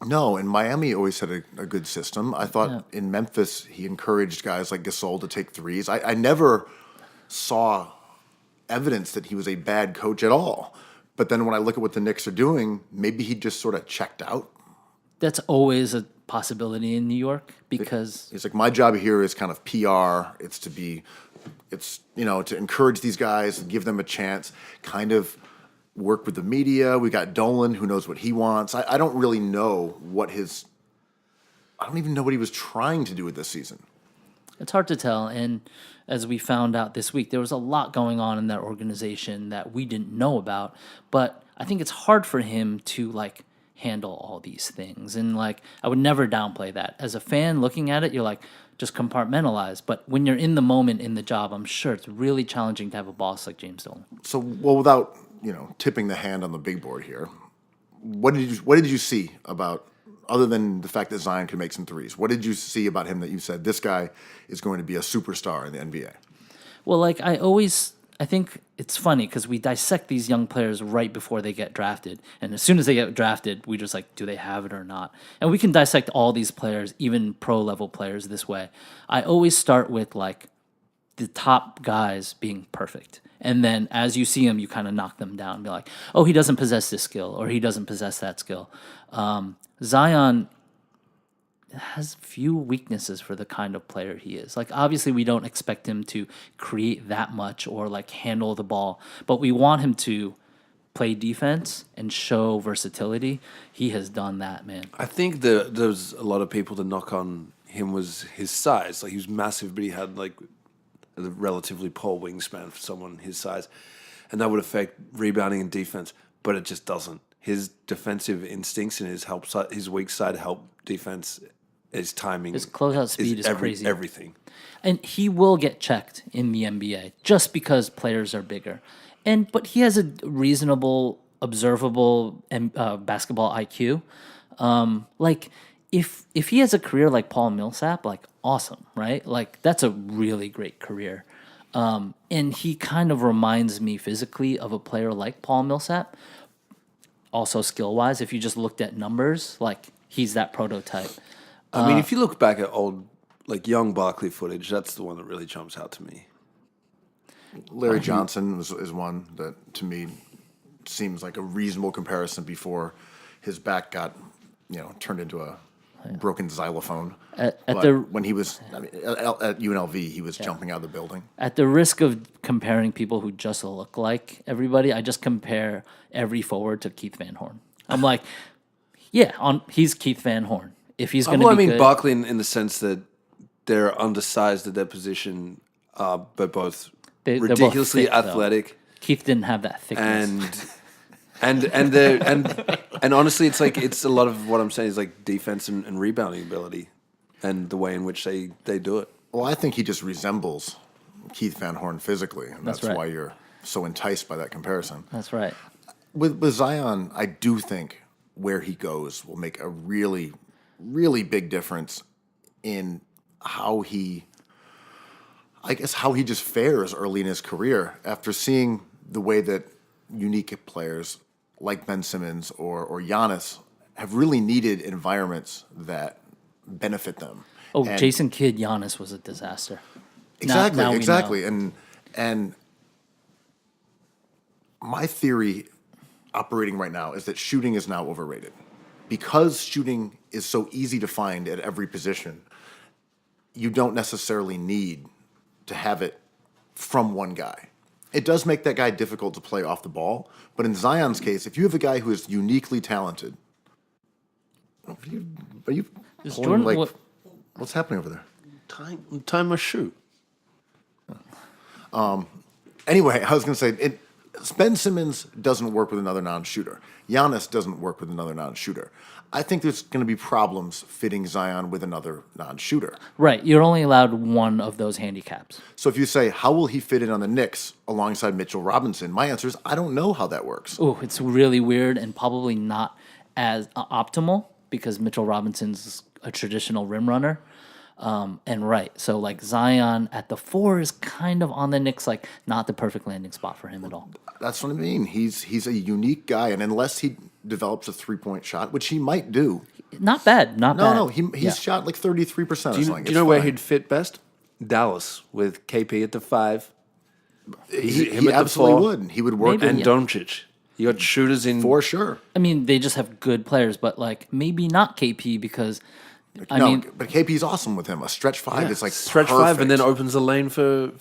No, and Miami always had a good system. I thought in Memphis he encouraged guys like Gasol to take threes. I never saw evidence that he was a bad coach at all. But then when I look at what the Knicks are doing, maybe he just sort of checked out. That's always a possibility in New York because It's like, my job here is kind of PR. It's to encourage these guys and give them a chance, kind of work with the media. We got Dolan, who knows what he wants. I don't really know I don't even know what he was trying to do with this season. It's hard to tell. And as we found out this week, there was a lot going on in that organization that we didn't know about. But I think it's hard for him to like handle all these things. And like, I would never downplay that. As a fan looking at it, you're like, just compartmentalize. But when you're in the moment in the job, I'm sure it's really challenging to have a boss like James Dolan. So, well, without tipping the hand on the big board here, what did you see about, other than the fact that Zion can make some threes? What did you see about him that you said this guy is going to be a superstar in the NBA? Well, like I think it's funny because we dissect these young players right before they get drafted. And as soon as they get drafted, we just like, do they have it or not? And we can dissect all these players, even pro-level players, this way. I always start with like the top guys being perfect. And then as you see them, you kind of knock them down and be like, oh, he doesn't possess this skill or he doesn't possess that skill. Zion has few weaknesses for the kind of player he is. Like, obviously, we don't expect him to create that much or, like, handle the ball, but we want him to play defense and show versatility. He has done that, man. I think there's a lot of people to knock on him was his size. Like, he was massive, but he had, like, a relatively poor wingspan for someone his size, and that would affect rebounding and defense, but it just doesn't. His defensive instincts and his weak side help defense, his timing, His closeout speed is crazy. Everything. And he will get checked in the NBA just because players are bigger. But he has a reasonable, observable basketball IQ. Like if he has a career like Paul Millsap, like awesome, right? Like that's a really great career. And he kind of reminds me physically of a player like Paul Millsap. Also skill-wise, if you just looked at numbers, like he's that prototype. I mean, if you look back at old, like young Barkley footage, that's the one that really jumps out to me. Larry Johnson is one that, to me, seems like a reasonable comparison before his back got, turned into a broken xylophone. When he was at UNLV, he was jumping out of the building. At the risk of comparing people who just look like everybody, I just compare every forward to Keith Van Horn. I'm like, he's Keith Van Horn. If he's going to be good. Barkley in the sense that they're undersized at their position, but both ridiculously both thick, athletic. Though. Keith didn't have that thickness. And honestly, it's a lot of what I'm saying is like defense and rebounding ability, and the way in which they do it. Well, I think he just resembles Keith Van Horn physically, and that's right. why you're so enticed by that comparison. That's right. With Zion, I do think where he goes will make a really, really big difference in how he just fares early in his career after seeing the way that unique players like Ben Simmons or Giannis have really needed environments that benefit them. Oh, Jason Kidd, Giannis was a disaster. Exactly. And my theory operating right now is that shooting is now overrated. Because shooting is so easy to find at every position, you don't necessarily need to have it from one guy. It does make that guy difficult to play off the ball, but in Zion's case, if you have a guy who is uniquely talented, are you pulling, Jordan, what's happening over there? Time my shoe. Anyway, I was going to say, Ben Simmons doesn't work with another non-shooter. Giannis doesn't work with another non-shooter. I think there's going to be problems fitting Zion with another non-shooter. Right. You're only allowed one of those handicaps. So if you say, how will he fit in on the Knicks alongside Mitchell Robinson? My answer is, I don't know how that works. Oh, it's really weird and probably not as optimal because Mitchell Robinson's a traditional rim runner. So like Zion at the 4 is kind of on the Knicks, like not the perfect landing spot for him at all. That's what I mean. He's a unique guy, and unless he develops a 3-point shot, which he might do. Not bad. No, he's shot like 33% or something. Do you know where he'd fit best? Dallas with KP at the 5. He absolutely would. He would work. And Doncic. You got shooters in. For sure. I mean, they just have good players, but like maybe not KP because Like, I no, mean- but KP's awesome with him. A stretch five is like stretch five and then perfect. opens a lane for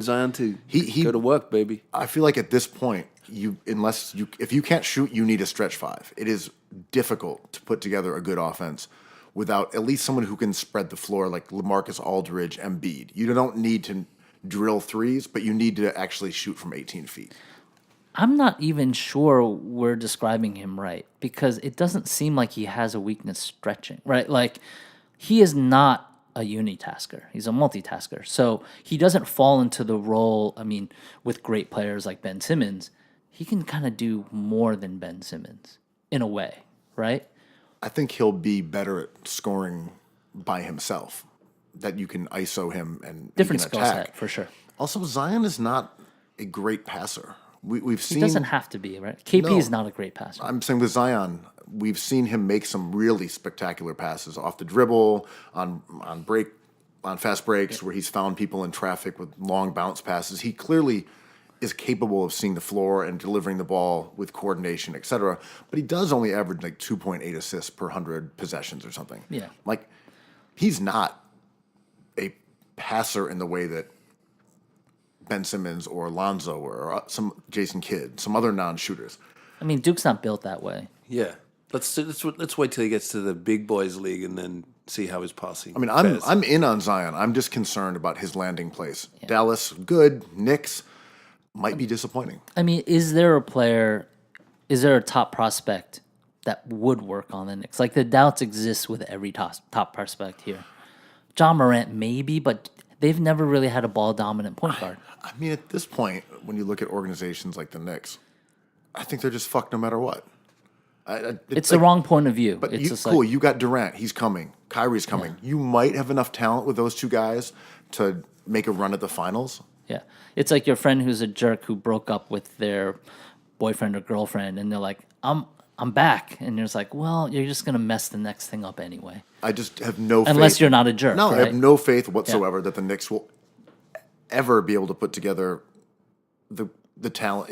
Zion to go to work, baby. I feel like at this point, if you can't shoot, you need a stretch five. It is difficult to put together a good offense without at least someone who can spread the floor like LaMarcus Aldridge, Embiid. You don't need to drill threes, but you need to actually shoot from 18 feet. I'm not even sure we're describing him right because it doesn't seem like he has a weakness stretching, right? Like he is not a unitasker. He's a multitasker. So he doesn't fall into the role, I mean, with great players like Ben Simmons, he can kind of do more than Ben Simmons in a way, right? I think he'll be better at scoring by himself. That you can ISO him and Different he can skill attack. set for sure. Also, Zion is not a great passer. We've He seen. doesn't have to be, right? KP No. is not a great passer. I'm saying with Zion, we've seen him make some really spectacular passes off the dribble, on fast breaks, where he's found people in traffic with long bounce passes. He clearly is capable of seeing the floor and delivering the ball with coordination, etc. But he does only average like 2.8 assists per 100 possessions or something. Yeah. Like he's not a passer in the way that Ben Simmons or Lonzo or some Jason Kidd, some other non-shooters. I mean, Duke's not built that way. Yeah. Let's wait till he gets to the big boys league and then see how his passing. I mean, fares. I'm in on Zion. I'm just concerned about his landing place. Dallas, good. Knicks might be disappointing. I mean, is there a top prospect that would work on the Knicks? Like the doubts exist with every top prospect here. John Morant maybe, but they've never really had a ball dominant point guard. I mean, at this point, when you look at organizations like the Knicks, I think they're just fucked no matter what. It's the wrong point of view. But It's you, just cool, like, you got Durant. He's coming. Kyrie's coming. You might have enough talent with those two guys to make a run at the finals. yeah, it's like your friend who's a jerk who broke up with their boyfriend or girlfriend, and they're like, "I'm back," and you're just like, "Well, you're just gonna mess the next thing up anyway." I just have no faith. Unless you're not a jerk, No, I right? have no faith whatsoever that the Knicks will ever be able to put together the talent,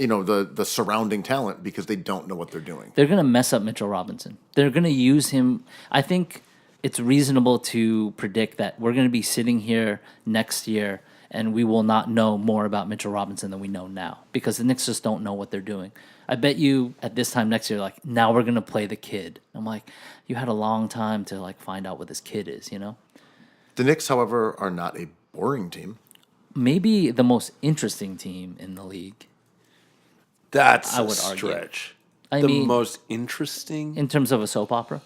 the surrounding talent because they don't know what they're doing. They're gonna mess up Mitchell Robinson. They're gonna use him. I think it's reasonable to predict that we're gonna be sitting here next year and we will not know more about Mitchell Robinson than we know now because the Knicks just don't know what they're doing. I bet you at this time next year, like, now we're gonna play the kid. I'm like, you had a long time to like find out what this kid is, you know? The Knicks, however, are not a boring team. Maybe the most interesting team in the league That's I a would argue. stretch. I the mean- most interesting. in terms of a soap opera.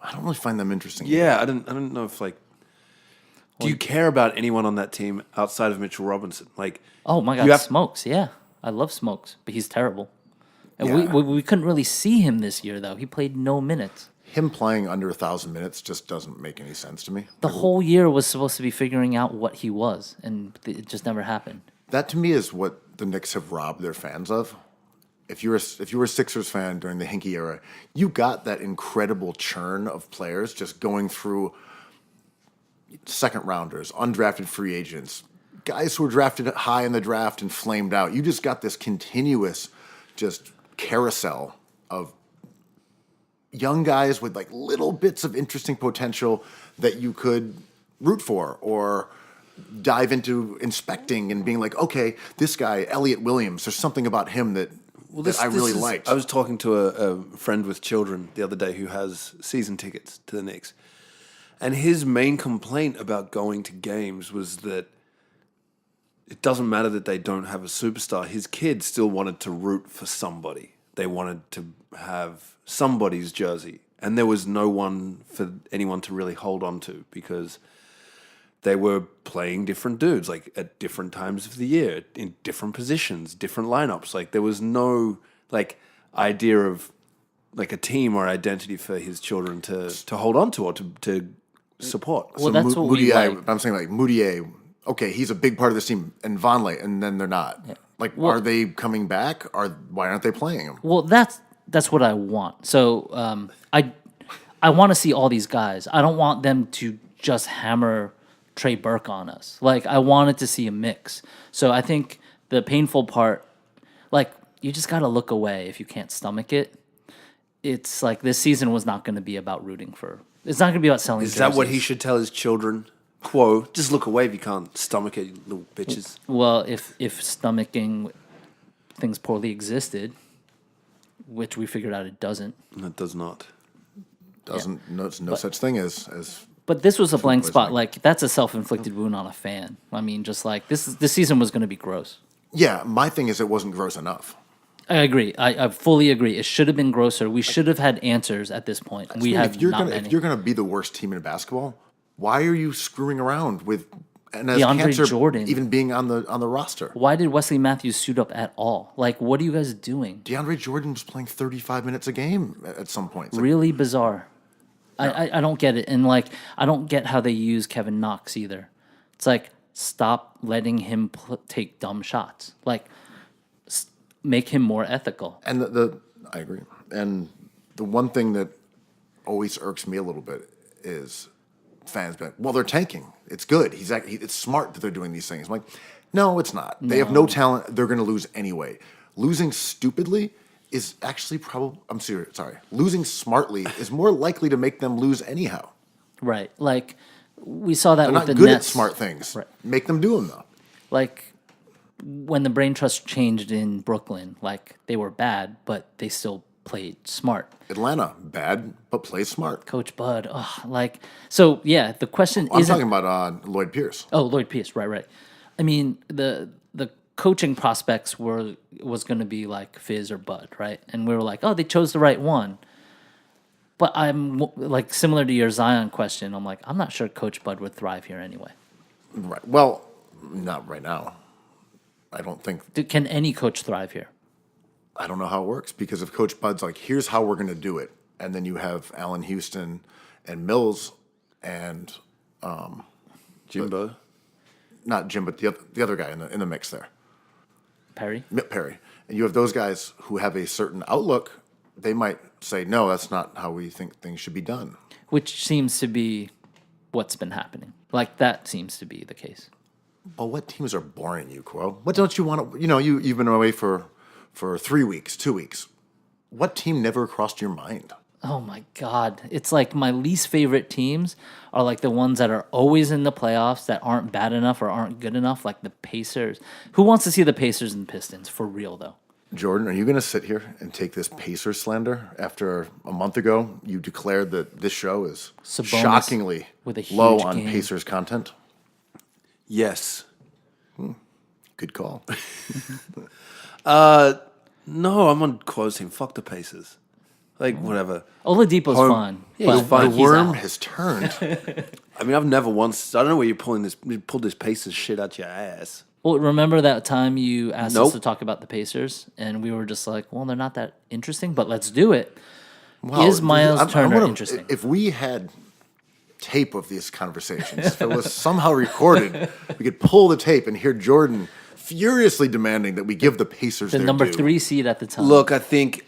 I don't really find them interesting. Yeah, I don't know if like. Do you care about anyone on that team outside of Mitchell Robinson? Like, Oh my You God, have- Smokes! Yeah, I love Smokes, but he's terrible. And Yeah. we couldn't really see him this year though. He played no minutes. Him playing under 1,000 minutes just doesn't make any sense to me. The whole year was supposed to be figuring out what he was, and it just never happened. That to me is what the Knicks have robbed their fans of. If you were a Sixers fan during the Hinkie era, you got that incredible churn of players just going through second rounders, undrafted free agents, guys who were drafted high in the draft and flamed out. You just got this continuous just carousel of young guys with like little bits of interesting potential that you could root for or dive into inspecting and being like, okay, this guy, Elliot Williams, there's something about him that I really liked. I was talking to a friend with children the other day who has season tickets to the Knicks. And his main complaint about going to games was that it doesn't matter that they don't have a superstar. His kids still wanted to root for somebody. They wanted to have somebody's jersey. And there was no one for anyone to really hold on to because they were playing different dudes, like at different times of the year, in different positions, different lineups. Like there was no like idea of like a team or identity for his children to hold on to or to support. Well, that's what we Moutier, like. I'm saying like Moutier, okay, he's a big part of this team, and Vonleh, and then they're not. Like, Well- are they coming back? Why aren't they playing him? Well, that's what I want. So I want to see all these guys. I don't want them to just hammer Trey Burke on us. Like I wanted to see a mix. So I think the painful part, like you just got to look away if you can't stomach it. It's like this season was not going to be about rooting for. It's not going to be about selling. Is that what he jerseys. should tell his children? Quo, just look away if you can't stomach it, you little bitches. Well, if stomaching things poorly existed, which we figured out it doesn't. No, it does not. No such thing as But this was a blank spot. poisoning. Like that's a self-inflicted wound on a fan. I mean, just like this season was going to be gross. Yeah, my thing is it wasn't gross enough. I agree. I fully agree. It should have been grosser. We should have had answers at this point. We have if you're not gonna many. if you're gonna be the worst team in basketball, why are you screwing around with and as DeAndre cancer Jordan. even being on the roster? Why did Wesley Matthews suit up at all? Like, what are you guys doing? DeAndre Jordan was playing 35 minutes a game at some point. It's like, Really bizarre. I don't get it. And like, I don't get how they use Kevin Knox either. It's like, stop letting him take dumb shots. Like, make him more ethical. and I agree. And the one thing that always irks me a little bit is fans being like, well, they're tanking. It's good. It's smart that they're doing these things. I'm like, no, it's not. They have no talent. They're going to lose anyway. Losing stupidly is actually probably, I'm serious, sorry. Losing smartly is more likely to make them lose anyhow. Right. Like, we saw that They're with not the good Nets. at smart things. Right. Make them do them, though. Like, when the brain trust changed in Brooklyn, like, they were bad, but they still played smart. Atlanta, bad, but play smart. Coach Bud, like, so yeah, the question I'm isn't. talking about Lloyd Pierce. Oh, Lloyd Pierce, right. I mean, the coaching prospects was going to be like Fizz or Bud, right? And we were like, oh, they chose the right one. But I'm like, similar to your Zion question, I'm like, I'm not sure Coach Bud would thrive here anyway. Right. Well, not right now. I don't think. Can any coach thrive here? I don't know how it works because if Coach Bud's like, here's how we're going to do it, and then you have Allen Houston and Mills and Jimbo. not Jim, but the other guy in the mix there, Perry? Perry, and you have those guys who have a certain outlook, they might say, no, that's not how we think things should be done. Which seems to be what's been happening. Like, that seems to be the case. Well, what teams are boring you, Quo? What don't you want to? You've been away for 3 weeks, 2 weeks. What team never crossed your mind? Oh my God. It's like my least favorite teams are like the ones that are always in the playoffs that aren't bad enough or aren't good enough, like the Pacers. Who wants to see the Pacers and Pistons for real, though? Jordan, are you going to sit here and take this Pacers slander after a month ago you declared that this show is Sabonis shockingly with a low huge on game. Pacers content? Yes. Good call. No, I'm on Quo's team. Fuck the Pacers. Like, whatever. Oladipo's Home- fun. Yeah, but he's fine. The he's worm out. has turned. I mean, I've never once. I don't know where you're pulling this. You pulled this Pacers shit out your ass. Well, remember that time you asked us Nope. to talk about the Pacers, and we were just like, well, they're not that interesting, but let's do it. Wow, Is Miles I Turner wanna- interesting? If we had tape of these conversations, if it was somehow recorded, we could pull the tape and hear Jordan furiously demanding that we give the Pacers The their number due. 3 seed at the time. Look, I think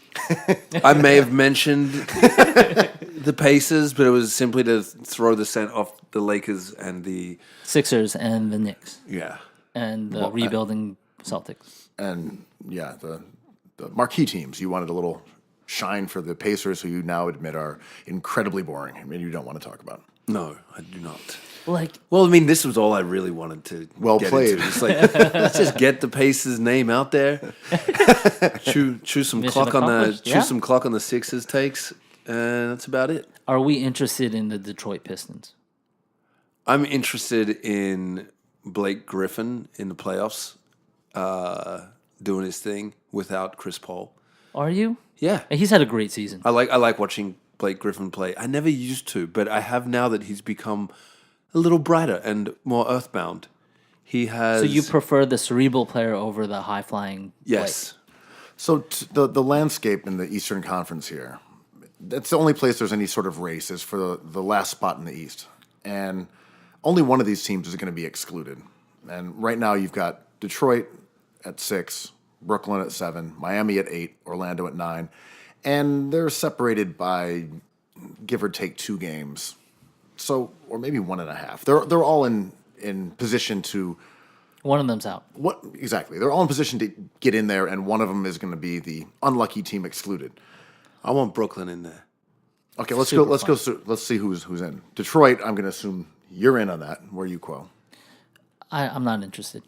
I may have mentioned the Pacers, but it was simply to throw the scent off the Lakers and the Sixers and the Knicks yeah. and the rebuilding Celtics. And yeah, the marquee teams. You wanted a little shine for the Pacers, who you now admit are incredibly boring and you don't want to talk about. No, I do not. Like, Well, I mean, this was all I really wanted to Well get played. into. It's like, let's just get the Pacers name out there. chew some Mission clock on the accomplished, yeah. chew some clock on the Sixers takes, and that's about it. are we interested in the Detroit Pistons? I'm interested in Blake Griffin in the playoffs, doing his thing without Chris Paul. Are you? Yeah, He's had a great season. I like watching Blake Griffin play. I never used to, but I have now that he's become a little brighter and more earthbound. He has. So you prefer the cerebral player over the high flying? yes. So the landscape in the Eastern Conference here, that's the only place there's any sort of race is for the last spot in the East. And only one of these teams is going to be excluded. And right now you've got Detroit at 6, Brooklyn at 7, Miami at 8, Orlando at 9. And they're separated by give or take 2 games. So, or maybe 1.5. They're all in position to One of them's out. what exactly? They're all in position to get in there, and one of them is going to be the unlucky team excluded. I want Brooklyn in there. Okay, let's Super go. Let's fun. go. Let's see who's in. Detroit. I'm going to assume you're in on that. Where are you, Quo? I'm not interested.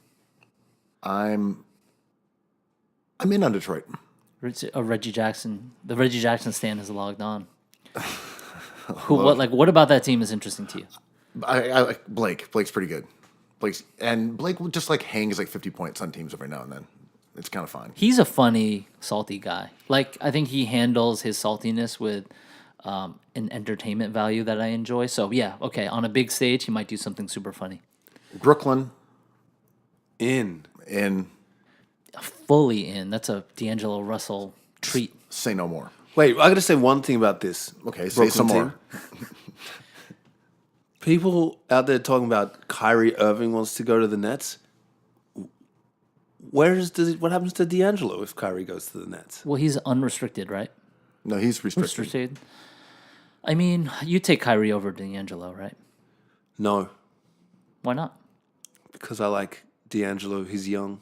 I'm in on Detroit. Reggie Jackson. The Reggie Jackson stand has logged on. What about that team is interesting to you? I like Blake. Blake's pretty good. Blake just like hangs like 50 points on teams every now and then. It's kind of fun. He's a funny, salty guy. Like, I think he handles his saltiness with an entertainment value that I enjoy. So, yeah, okay, on a big stage, he might do something super funny. Brooklyn In. Fully in. That's a D'Angelo Russell treat. Say no more. Wait, I got to say one thing about this. Okay, say some team. more. People out there talking about Kyrie Irving wants to go to the Nets. What happens to D'Angelo if Kyrie goes to the Nets? Well, he's unrestricted, right? No, he's restricted. Restricted. I mean, you take Kyrie over D'Angelo, right? No, Why not? because I like D'Angelo. He's young.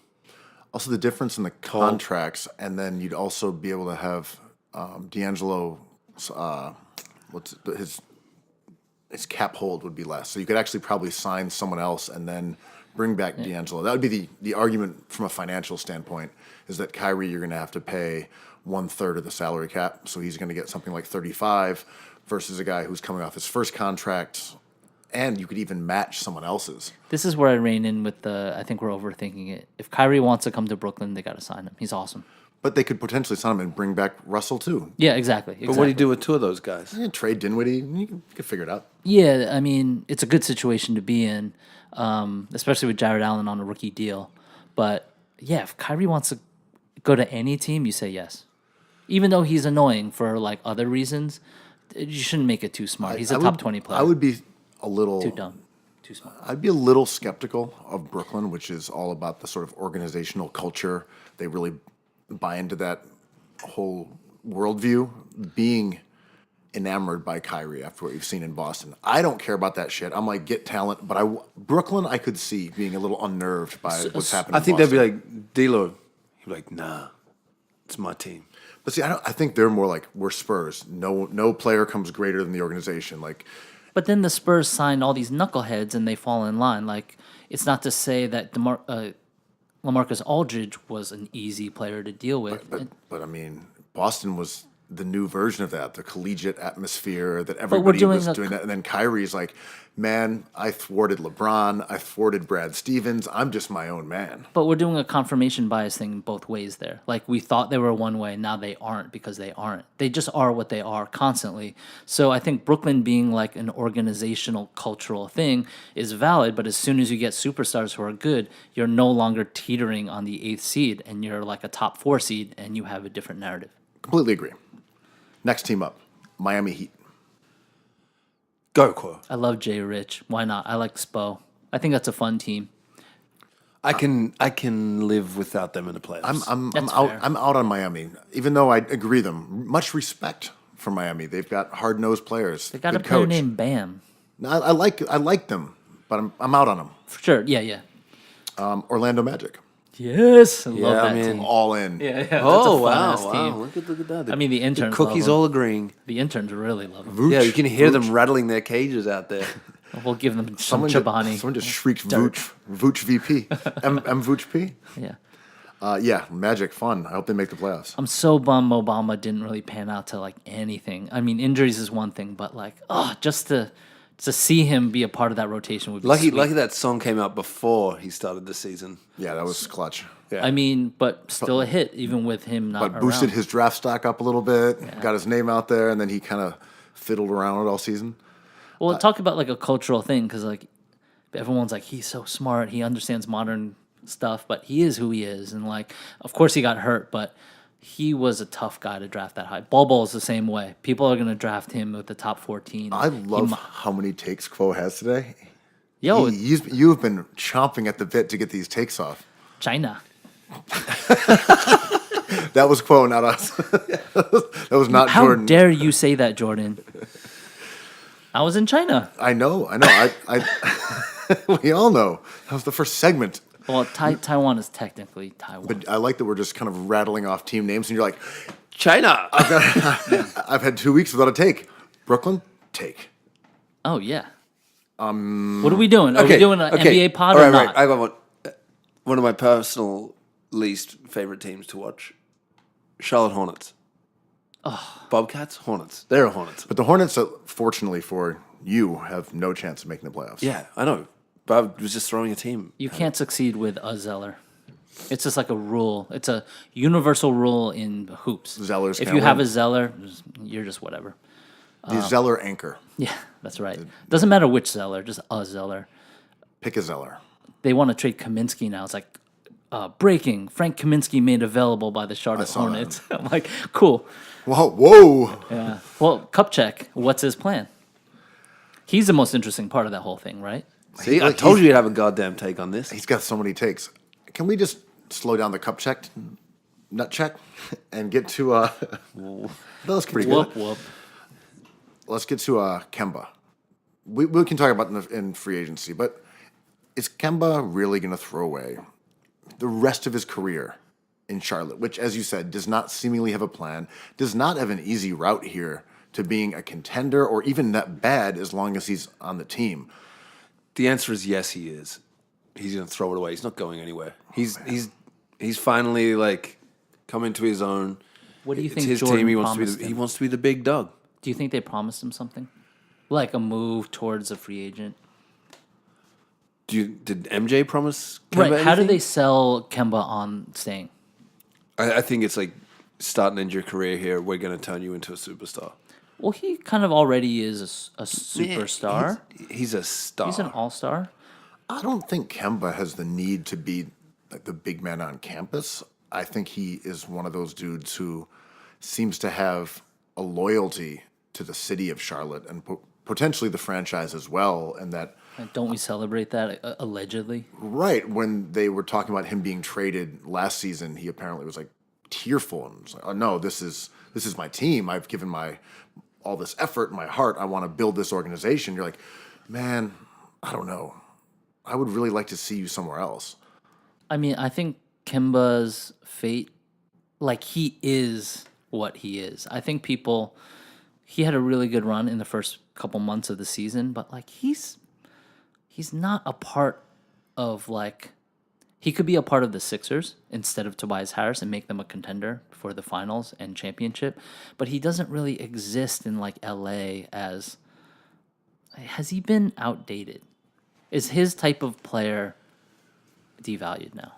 Also, the difference in the contracts, and then you'd also be able to have D'Angelo. His cap hold would be less, so you could actually probably sign someone else and then bring back D'Angelo. That would be the argument from a financial standpoint. Is that Kyrie you're going to have to pay 1/3 of the salary cap, so he's going to get something like 35, versus a guy who's coming off his first contract, and you could even match someone else's. This is where I rein in with I think we're overthinking it. If Kyrie wants to come to Brooklyn, they got to sign him. He's awesome. But they could potentially sign him and bring back Russell too. Yeah, exactly. But what do you do with two of those guys? You can trade Dinwiddie. You can figure it out. Yeah, I mean, it's a good situation to be in, especially with Jared Allen on a rookie deal. But yeah, if Kyrie wants to go to any team, you say yes. Even though he's annoying for like other reasons, you shouldn't make it too smart. He's a top 20 player. I would be a little too dumb, too smart. I'd be a little skeptical of Brooklyn, which is all about the sort of organizational culture. They really buy into that whole worldview, being enamored by Kyrie after what we've seen in Boston. I don't care about that shit. I'm like, get talent, but Brooklyn, I could see being a little unnerved by what's happening. I think in they'd Boston. be like, D'Lo. He'd be like, nah, it's my team. But see, I think they're more like, we're Spurs. No player comes greater than the organization. Like, But then the Spurs signed all these knuckleheads and they fall in line. Like, it's not to say that LaMarcus Aldridge was an easy player to deal with. but I mean, Boston was the new version of that, the collegiate atmosphere that everybody doing was doing that. And then Kyrie's like, man, I thwarted LeBron. I thwarted Brad Stevens. I'm just my own man. But we're doing a confirmation bias thing both ways there. Like, we thought they were one way, now they aren't because they aren't. They just are what they are constantly. So I think Brooklyn being like an organizational, cultural thing is valid, but as soon as you get superstars who are good, you're no longer teetering on the 8th seed, and you're like a top 4 seed, and you have a different narrative. Completely agree. Next team up, Miami Heat. Go, Quo. I love Jay Rich. Why not? I like Spo. I think that's a fun team. I can live without them in the playoffs. I'm That's out. fair. I'm out on Miami, even though I agree them. Much respect for Miami. They've got hard nosed players. They got a good player coach. named Bam. No, I like them, but I'm out on them. For sure. Yeah. Orlando Magic, Yes. I love Yeah, that I mean- team. all in. Yeah. Oh, That's a wow. fun-ass team. Look at that. I mean, the interns cookies love all them. agreeing. The interns really love him. Yeah, you can hear them rattling their cages out there. We'll give them some Chobani. Someone just shrieked Vooch VP. M Vooch P. Yeah. Yeah, Magic, fun. I hope they make the playoffs. I'm so bummed Obama didn't really pan out to like anything. I mean, injuries is one thing, but like, just to see him be a part of that rotation would be Lucky sweet. that song came out before he started the season. Yeah, that was clutch. Yeah. I mean, but still a hit, even with him not But around. boosted his draft stock up a little bit, got his name out there, and then he kind of fiddled around it all season. Well, talk about like a cultural thing, because like everyone's like, he's so smart, he understands modern stuff, but he is who he is, and like, of course he got hurt, but he was a tough guy to draft that high. Bol is the same way. People are gonna draft him with the top 14. I love how many takes Quo has today. Yo, You've been chomping at the bit to get these takes off. China. That was Quo, not us. That was not How Jordan. dare you say that, Jordan? I was in China. I know. I we all know. That was the first segment. Well, Taiwan is technically Taiwan. But I like that we're just kind of rattling off team names, and you're like, China. I've had 2 weeks without a take. Brooklyn, take. Oh yeah. What are we doing? Are we Okay, doing an okay. NBA pod All or right, not? right. I got one of my personal least favorite teams to watch. Charlotte Hornets. Bobcats, Hornets. They're Hornets. But the Hornets, fortunately for you, have no chance of making the playoffs. Yeah, I know. But I was just throwing a team. You can't succeed with a Zeller. It's just like a rule. It's a universal rule in hoops. Zellers If can't you have win. a Zeller, you're just whatever. The Zeller anchor. Yeah, that's right. Doesn't matter which Zeller, just a Zeller. Pick a Zeller. They want to trade Kaminsky now. It's like breaking. Frank Kaminsky made available by the Charlotte saw that. Hornets. I'm like, cool. Whoa. Yeah. Well, Kupchak, what's his plan? He's the most interesting part of that whole thing, right? See, I told you you'd have a goddamn take on this. He's got so many takes. Can we just slow down the nut check, and get to that was pretty good. Whoop whoop. Let's get to Kemba. We can talk about in free agency, but is Kemba really going to throw away the rest of his career in Charlotte, which, as you said, does not seemingly have a plan, does not have an easy route here to being a contender or even that bad as long as he's on the team? The answer is yes, he is. He's going to throw it away. He's not going anywhere. He's finally like come into his own. What do you It's think his Jordan team. He promised him? wants to be the big dog. Do you think they promised him something? Like a move towards a free agent? Did MJ promise Kemba Right. How did anything? they sell Kemba on staying? I think it's like starting in your career here. We're going to turn you into a superstar. Well, he kind of already is a superstar. He's a star. He's an all-star. I don't think Kemba has the need to be like the big man on campus. I think he is one of those dudes who seems to have a loyalty to the city of Charlotte and potentially the franchise as well. And that, And don't we celebrate that allegedly? right, when they were talking about him being traded last season, he apparently was like tearful and was like, "Oh no, this is my team. I've given all this effort and my heart. I want to build this organization." You're like, man, I don't know. I would really like to see you somewhere else. I mean, I think Kemba's fate, like he is what he is. I think he had a really good run in the first couple months of the season, but like he's not a part of like, he could be a part of the Sixers instead of Tobias Harris and make them a contender for the finals and championship, but he doesn't really exist in like LA as, has he been outdated? Is his type of player devalued now?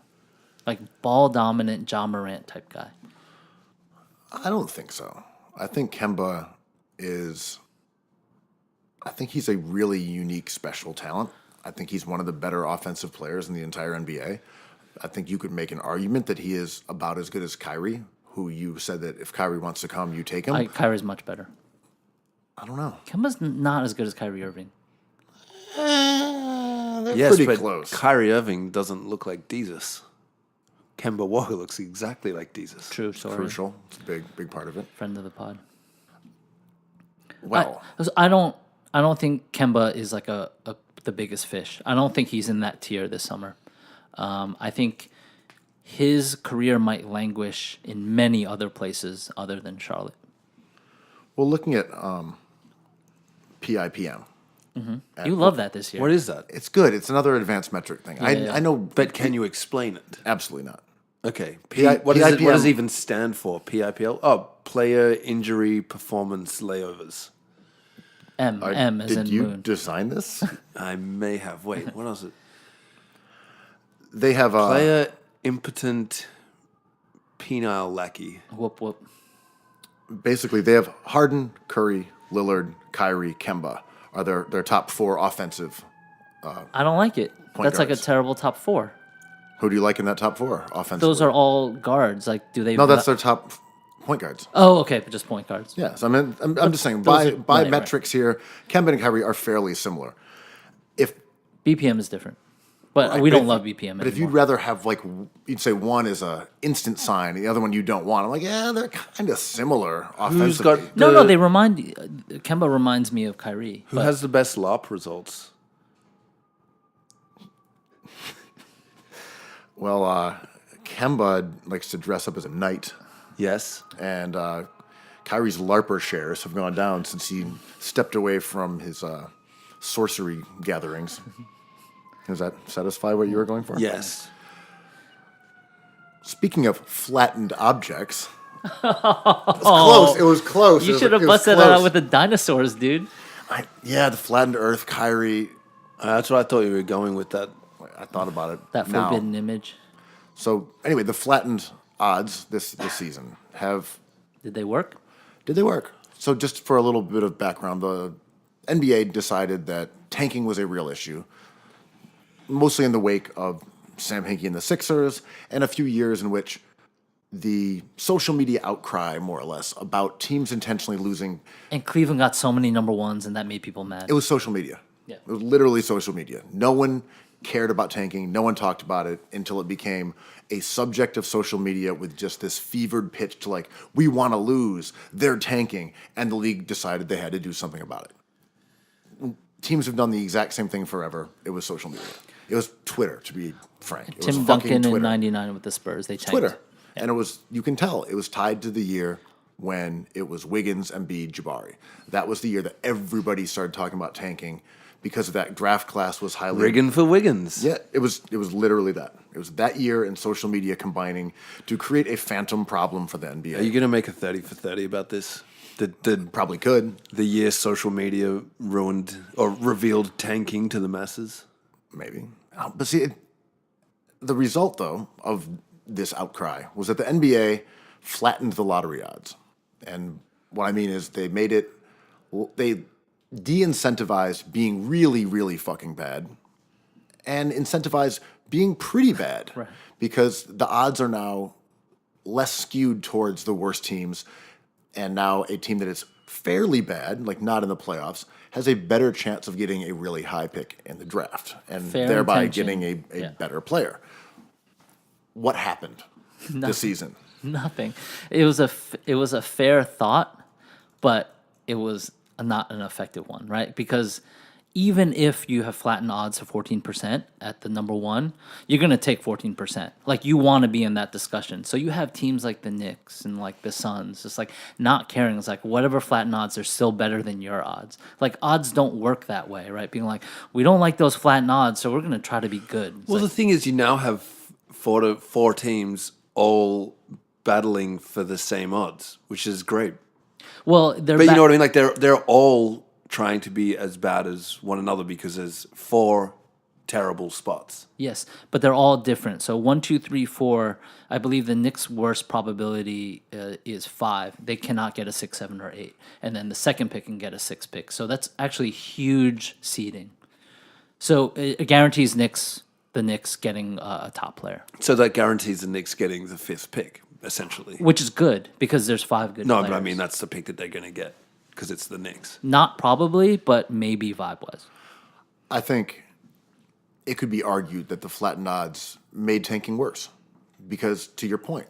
Like ball dominant Ja Morant type guy. I don't think so. I think Kemba he's a really unique, special talent. I think he's one of the better offensive players in the entire NBA. I think you could make an argument that he is about as good as Kyrie, who you said that if Kyrie wants to come, you take him. Kyrie's much better. I don't know. Kemba's not as good as Kyrie Irving. They're Yes, pretty but close. Kyrie Irving doesn't look like Jesus. Kemba Walker looks exactly like Jesus. True, sorry. Crucial. It's a big part of it. Friend of the pod. Well, I don't think Kemba is like the biggest fish. I don't think he's in that tier this summer. I think his career might languish in many other places other than Charlotte. well, looking at PIPM, You love that this year. What is that? it's good. It's another advanced metric thing. Yeah. I know, But can you explain it? absolutely not. Okay. What does PIPM it even stand for? PIPL? Oh, player injury performance layovers. M as in Did you moon. design this? I may have. Wait, what else? They have Player impotent penile lackey. Whoop whoop. basically they have Harden, Curry, Lillard, Kyrie, Kemba are their top four offensive. I don't like it. That's like a guards. terrible top four. Who do you like in that top four offensively? Those are all guards. Like, do they? no, that's their top point guards. Oh, okay, but just point guards. Yes, I mean I'm just saying those by are- right. metrics here, Kemba and Kyrie are fairly similar. If BPM is different, but Right, we but don't if- love BPM But if anymore. you'd rather have you'd say one is a instant sign, the other one you don't want. I'm like, yeah, they're kind of similar offensively. got- No, The- they remind Kemba reminds me of Kyrie. Who but has the best LOP results? Well, Kemba likes to dress up as a knight, Yes. and Kyrie's LARPer shares have gone down since he stepped away from his sorcery gatherings. Does that satisfy what you were going for? Yes. Speaking of flattened objects, it was close. It was close. You should have busted that out with the dinosaurs, dude. The flattened Earth, Kyrie. That's what I thought you were going with that. I thought about it. That now. forbidden image. So anyway, the flattened odds this season have. Did they work? Did they work? So just for a little bit of background, the NBA decided that tanking was a real issue, mostly in the wake of Sam Hinkie and the Sixers, and a few years in which the social media outcry, more or less, about teams intentionally losing. And Cleveland got so many number ones, and that made people mad. It was social media. Yeah. It was literally social media. No one cared about tanking. No one talked about it until it became a subject of social media with just this fevered pitch to like, we want to lose, they're tanking, and the league decided they had to do something about it. Teams have done the exact same thing forever. It was social media. It was Twitter, to be frank. It was Tim fucking Duncan Twitter. in '99 with the Spurs, they tanked. Twitter. Yeah. And it was, you can tell, it was tied to the year when it was Wiggins, Embiid, Jabari. That was the year that everybody started talking about tanking because of that draft class was highly... Rigging for Wiggins. Yeah, it was literally that. It was that year and social media combining to create a phantom problem for the NBA. Are you going to make a 30 for 30 about this? Probably could. The year social media ruined or revealed tanking to the masses? Maybe. But see, the result, though, of this outcry was that the NBA flattened the lottery odds. And what I mean is they de-incentivized being really, really fucking bad and incentivized being pretty bad. Right. Because the odds are now less skewed towards the worst teams, and now a team that is fairly bad, like not in the playoffs, has a better chance of getting a really high pick in the draft and Fair thereby intention. getting a better player. What happened this season? Nothing. It was a fair thought, but it was not an effective one, right? Because even if you have flattened odds to 14% at the number one, you're going to take 14%. Like, you want to be in that discussion. So you have teams like the Knicks and like the Suns just like not caring. It's like whatever flattened odds are still better than your odds. Like, odds don't work that way, right? Being like, we don't like those flattened odds, so we're going to try to be good. It's Well, like, the thing is, you now have four teams all battling for the same odds, which is great. well, But you know what I mean? Like they're all trying to be as bad as one another because there's four terrible spots. Yes, but they're all different. So 1, 2, 3, 4. I believe the Knicks' worst probability is 5. They cannot get a 6, 7, or 8, and then the second pick can get a 6 pick. So that's actually huge seeding. So it guarantees the Knicks getting a top player, So that guarantees the Knicks getting the 5th pick, essentially. which is good because there's 5 good. No, players. but I mean that's the pick that they're going to get because it's the Knicks. Not probably, but maybe vibe-wise. I think it could be argued that the flattened odds made tanking worse. Because, to your point,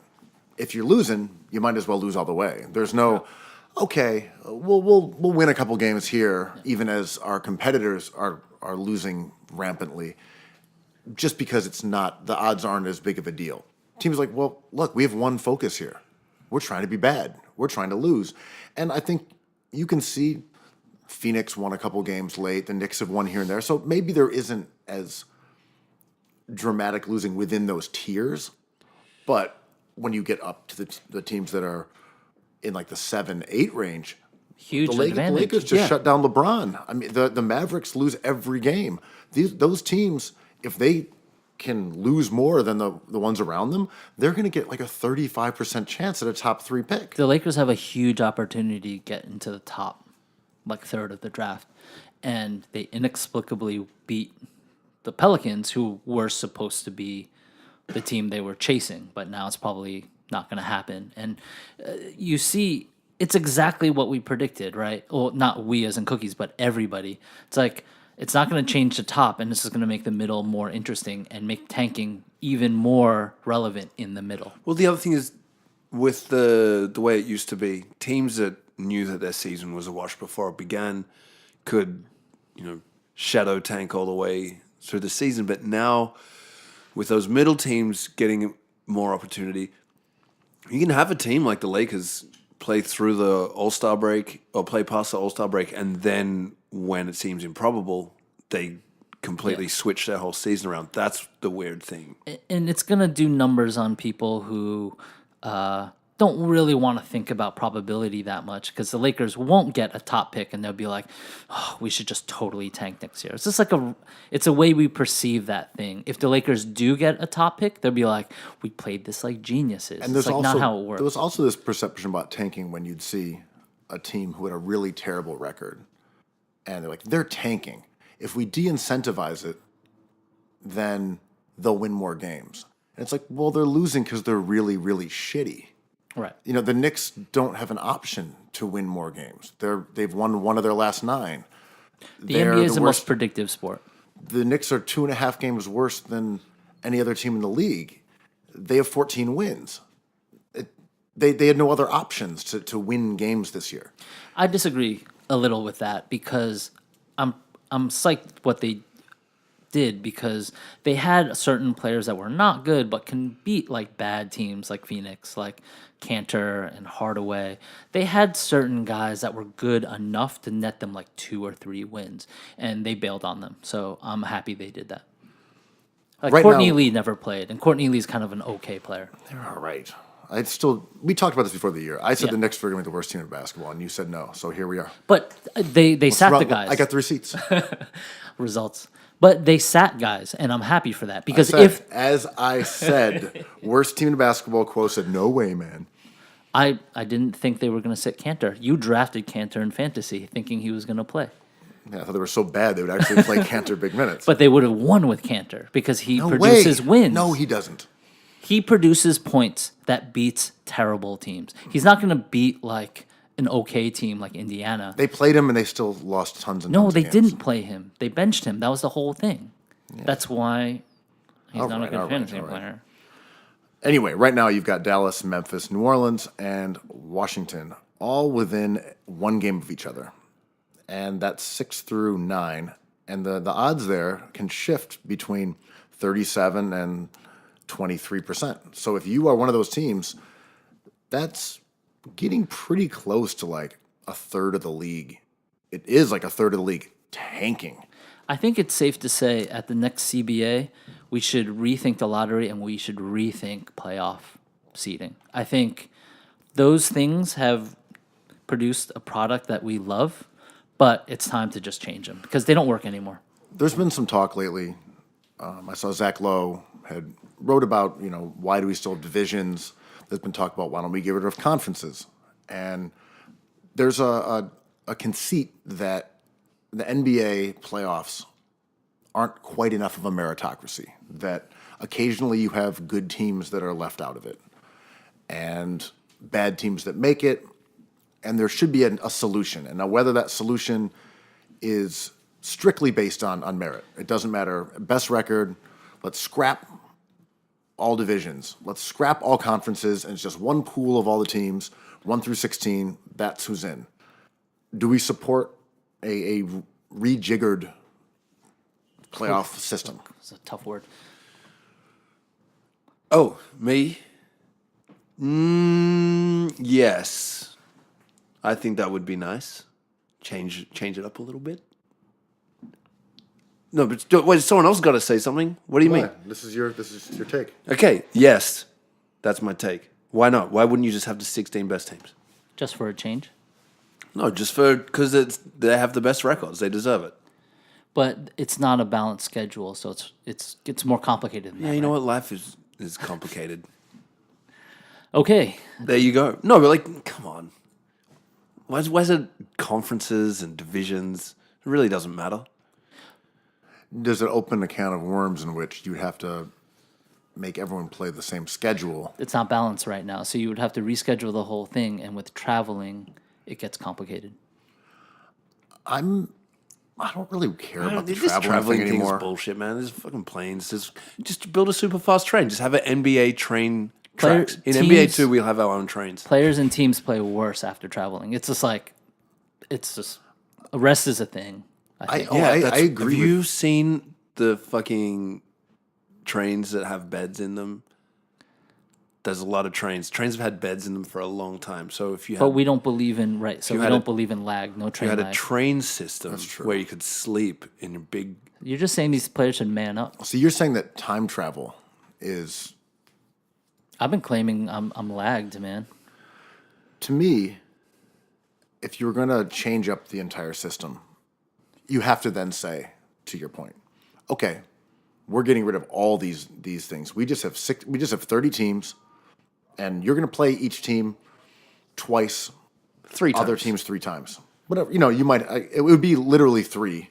if you're losing, you might as well lose all the way. There's no, okay, we'll win a couple games here, even as our competitors are losing rampantly, just because the odds aren't as big of a deal. Teams are like, well, look, we have one focus here. We're trying to be bad. We're trying to lose. And I think you can see Phoenix won a couple games late. The Knicks have won here and there. So maybe there isn't as dramatic losing within those tiers. But when you get up to the teams that are in like the 7, 8 range, Huge the advantage. Lakers just shut down LeBron. I mean, the Mavericks lose every game. Those teams, if they can lose more than the ones around them, they're going to get like a 35% chance at a top 3 pick. The Lakers have a huge opportunity to get into the top, like, third of the draft, and they inexplicably beat the Pelicans, who were supposed to be the team they were chasing, but now it's probably not going to happen. And you see, it's exactly what we predicted, right? Well, not we as in Cookies, but everybody. It's like, it's not going to change the top, and this is going to make the middle more interesting and make tanking even more relevant in the middle. Well, the other thing is, with the way it used to be, teams that knew that their season was a wash before it began could, shadow tank all the way through the season. But now, with those middle teams getting more opportunity, you can have a team like the Lakers play through the All-Star break or play past the All-Star break, and then when it seems improbable, they completely switch their whole season around. That's the weird thing. And it's going to do numbers on people who don't really want to think about probability that much, because the Lakers won't get a top pick and they'll be like, oh, we should just totally tank next year. It's just like it's a way we perceive that thing. If the Lakers do get a top pick, they'll be like, we played this like geniuses. And it's like not how it works. There was also this perception about tanking when you'd see a team who had a really terrible record, and they're like, they're tanking. If we de-incentivize it, then they'll win more games. And it's like, well, they're losing because they're really, really shitty. Right. You know, the Knicks don't have an option to win more games. They've won one of their last 9. The NBA is the most predictive sport. The Knicks are 2.5 games worse than any other team in the league. They have 14 wins. They had no other options to win games this year. I disagree a little with that, because I'm psyched what they did, because they had certain players that were not good but can beat like bad teams like Phoenix, like Cantor and Hardaway. They had certain guys that were good enough to net them like 2 or 3 wins, and they bailed on them. So I'm happy they did that. Like Right Courtney now- Lee never played, and Courtney Lee's kind of an okay player. They're all right. We talked about this before the year. I said Yeah. the Knicks were going to be the worst team in basketball, and you said no. So here we are. But they sat the guys. I got the receipts. results. But they sat guys, and I'm happy for that, because As I said, worst team in basketball, Kuo said, no way, man. I didn't think they were going to sit Cantor. You drafted Cantor in fantasy thinking he was going to play. Yeah, I thought they were so bad they would actually play Cantor big minutes. But they would have won with Cantor, because he no produces way. wins. No, he doesn't. He produces points that beats terrible teams. He's not going to beat like an okay team like Indiana. They played him and they still lost tons and No, tons they of games. didn't play him. They benched him. That was the whole thing. That's why he's All not right, a good all right, fantasy all right. player. Anyway, right now you've got Dallas, Memphis, New Orleans, and Washington all within 1 game of each other. And that's 6 through 9. And the odds there can shift between 37 and 23%. So if you are one of those teams, that's getting pretty close to like a third of the league. It is like a third of the league tanking. I think it's safe to say at the next CBA, we should rethink the lottery and we should rethink playoff seeding. I think those things have produced a product that we love, but it's time to just change them because they don't work anymore. There's been some talk lately. I saw Zach Lowe had wrote about, why do we still have divisions? There's been talk about why don't we get rid of conferences? And there's a conceit that the NBA playoffs aren't quite enough of a meritocracy, that occasionally you have good teams that are left out of it and bad teams that make it, and there should be a solution. And now whether that solution is strictly based on merit, it doesn't matter. Best record, let's scrap all divisions. Let's scrap all conferences, and it's just one pool of all the teams, 1 through 16, that's who's in. Do we support a rejiggered playoff system? It's a tough word. Oh, me? Yes. I think that would be nice. Change it up a little bit. No, but wait, someone else got to say something. What do you mean? This is your take. Okay, yes. That's my take. Why not? Why wouldn't you just have the 16 best teams? Just for a change. No, just because they have the best records. They deserve it. But it's not a balanced schedule, so it's gets more complicated than that. Yeah, you know right? what? Life is complicated. Okay. There you go. No, but come on. Why is it conferences and divisions? It really doesn't matter. Does it open a can of worms in which you have to make everyone play the same schedule? It's not balanced right now, so you would have to reschedule the whole thing, and with traveling, it gets complicated. I don't really care about the This traveling thing thing anymore. is bullshit, man. There's fucking planes. Just build a super fast train. Just have an NBA train tracks. In NBA teams- 2, we'll have our own trains. Players and teams play worse after traveling. It's just rest is a thing. I think. I agree. Have you seen the fucking trains that have beds in them? there's a lot of trains. Trains have had beds in them for a long time. So if you But had, we don't believe in So you we had don't a- believe in lag. No you train had a lag. train system where you could sleep in your big. You're just saying these players should man up. So you're saying that time travel is, I've been claiming I'm lagged, man. to me, if you're going to change up the entire system, you have to then say, to your point, okay, we're getting rid of all these things. We just have 30 teams, and you're going to play each team twice, 3 times. other teams 3 times. Whatever, you might. It would be literally 3,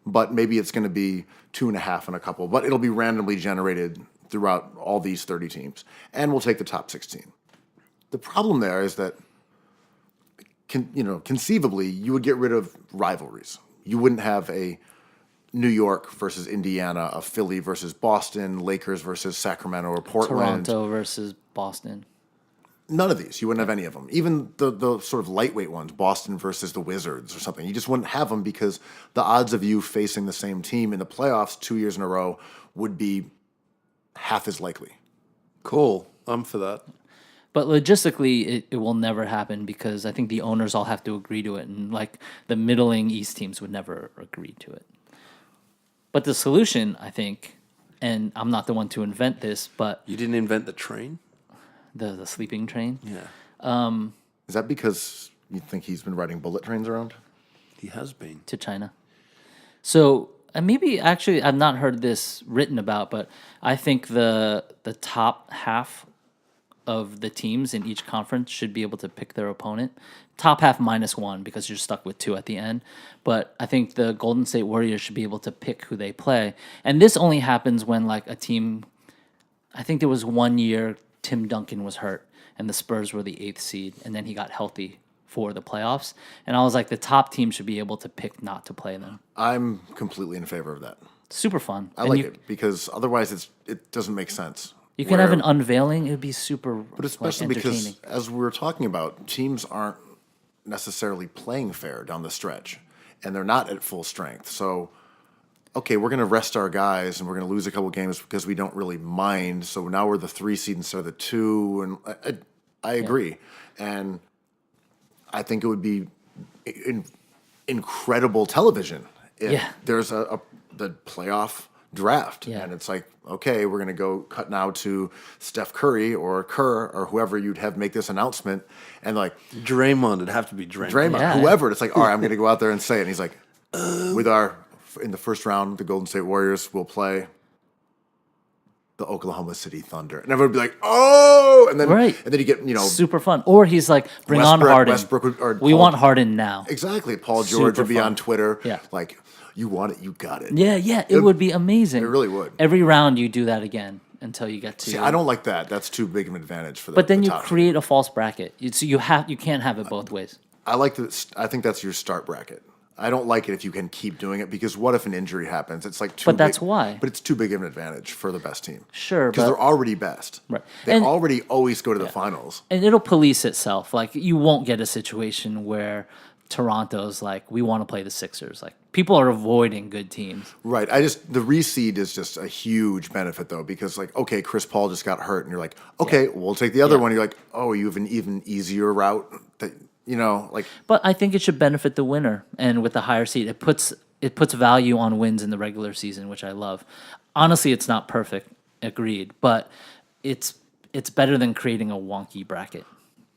but maybe it's going to be 2.5 and a couple. But it'll be randomly generated throughout all these 30 teams, and we'll take the top 16. The problem there is that, conceivably, you would get rid of rivalries. You wouldn't have a New York versus Indiana, a Philly versus Boston, Lakers versus Sacramento or Portland. Toronto versus Boston. None of these. You wouldn't have any of them. Even the sort of lightweight ones, Boston versus the Wizards or something. You just wouldn't have them because the odds of you facing the same team in the playoffs 2 years in a row would be half as likely. Cool. I'm for that. But logistically, it will never happen because I think the owners all have to agree to it. And like the middling East teams would never agree to it. But the solution, I think, and I'm not the one to invent this, but You didn't invent the train? the sleeping train. Yeah. Is that because you think he's been riding bullet trains around? He has been. To China. So, and maybe actually I've not heard this written about, but I think the top half of the teams in each conference should be able to pick their opponent. Top half -1 because you're stuck with 2 at the end. But I think the Golden State Warriors should be able to pick who they play. And this only happens when like a team, I think there was 1 year Tim Duncan was hurt and the Spurs were the 8th seed and then he got healthy for the playoffs. And I was like, the top team should be able to pick not to play them. I'm completely in favor of that. Super fun. I And like you, it because otherwise it doesn't make sense. You can have Where- an unveiling. It would be super But especially entertaining. because, as we were talking about, teams aren't necessarily playing fair down the stretch, and they're not at full strength. So, okay, we're going to rest our guys, and we're going to lose a couple games because we don't really mind. So now we're the 3 seed instead of the 2, and I agree. And I think it would be incredible television if Yeah. there's the playoff draft, Yeah. and it's like, okay, we're going to go cut now to Steph Curry or Kerr or whoever you'd have make this announcement, and like Draymond. It'd have to be Draymond. Draymond, Yeah. whoever. It's like, all right, I'm going to go out there and say it. And he's like, in the first round, the Golden State Warriors will play the Oklahoma City Thunder, and everyone would be like, oh, and then Right. and then you get Super fun. Or he's like, bring on Harden. We Paul- want Harden now. Exactly. Paul George Super would be fun. on Twitter, Yeah. like, you want it, you got it. Yeah, it would be amazing. It really would. Every round you do that again until you get to. See, I don't like that. That's too big of an advantage for the. But then the you top team. create a false bracket. So you can't have it both ways. I like that. I think that's your start bracket. I don't like it if you can keep doing it because what if an injury happens? It's like too. But that's big, why. But it's too big of an advantage for the best team. Sure, because but- they're already best. Right. They And- already always go to the finals. And it'll police itself. Like you won't get a situation where Toronto's like, we want to play the Sixers. Like people are avoiding good teams. Right. The reseed is just a huge benefit though because like okay, Chris Paul just got hurt and you're like okay, we'll take the other one. You're like oh, you have an even easier route that like. But I think it should benefit the winner, and with the higher seed, it puts value on wins in the regular season, which I love. Honestly, it's not perfect, agreed, but it's better than creating a wonky bracket.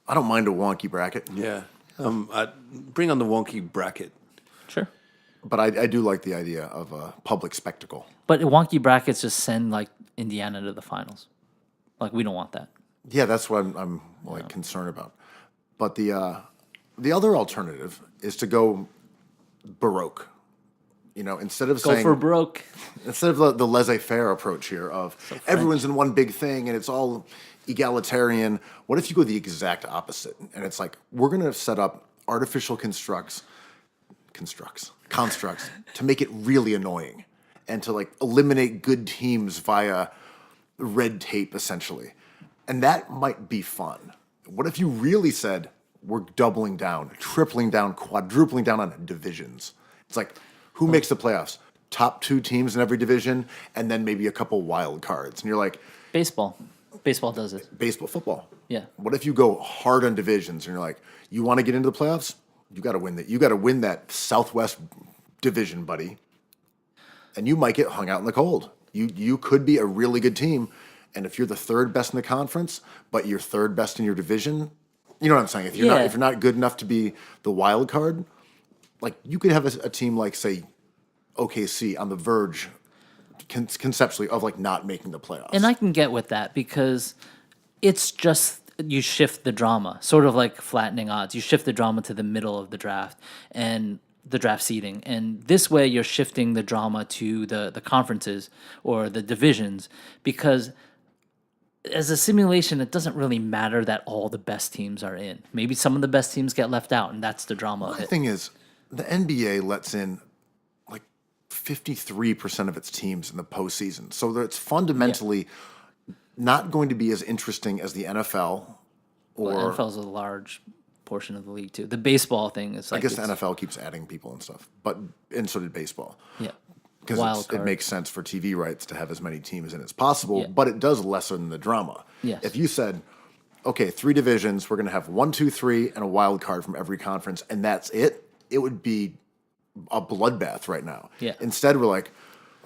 I don't mind a wonky bracket. Yeah. I'd bring on the wonky bracket. Sure. But I do like the idea of a public spectacle. But wonky brackets just send like Indiana to the finals. Like we don't want that. Yeah, that's what I'm like concerned about. But the other alternative is to go Baroque. Instead of Go saying for broke. instead of the laissez-faire approach here of everyone's in one big thing and it's all egalitarian, what if you go the exact opposite? And it's like we're going to set up artificial constructs to make it really annoying and to like eliminate good teams via red tape essentially. And that might be fun. What if you really said we're doubling down, tripling down, quadrupling down on divisions? It's like who makes the playoffs? Top 2 teams in every division and then maybe a couple wild cards. And you're like Baseball. Baseball does it. Baseball, football. Yeah. What if you go hard on divisions and you're like, you want to get into the playoffs? You got to win that. You got to win that Southwest division, buddy. And you might get hung out in the cold. You could be a really good team, and if you're the third best in the conference, but you're third best in your division, you know what I'm saying? If you're not good enough to be the wild card, like you could have a team like say OKC on the verge conceptually of like not making the playoffs. And I can get with that because it's just you shift the drama, sort of like flattening odds. You shift the drama to the middle of the draft and the draft seeding. And this way you're shifting the drama to the conferences or the divisions because as a simulation, it doesn't really matter that all the best teams are in. Maybe some of the best teams get left out, and that's the drama of The it. thing is, the NBA lets in like 53% of its teams in the postseason. So that it's fundamentally not going to be as interesting as the NFL or Well, NFL's a large portion of the league too. The baseball thing is like I guess the NFL keeps adding people and stuff, and so did baseball. Yeah. Because it makes sense for TV rights to have as many teams in as possible, Yeah. but it does lessen the drama. Yes. If you said, okay, 3 divisions, we're going to have 1, 2, 3, and a wild card from every conference, and that's it, it would be a bloodbath right now. Yeah. Instead, we're like,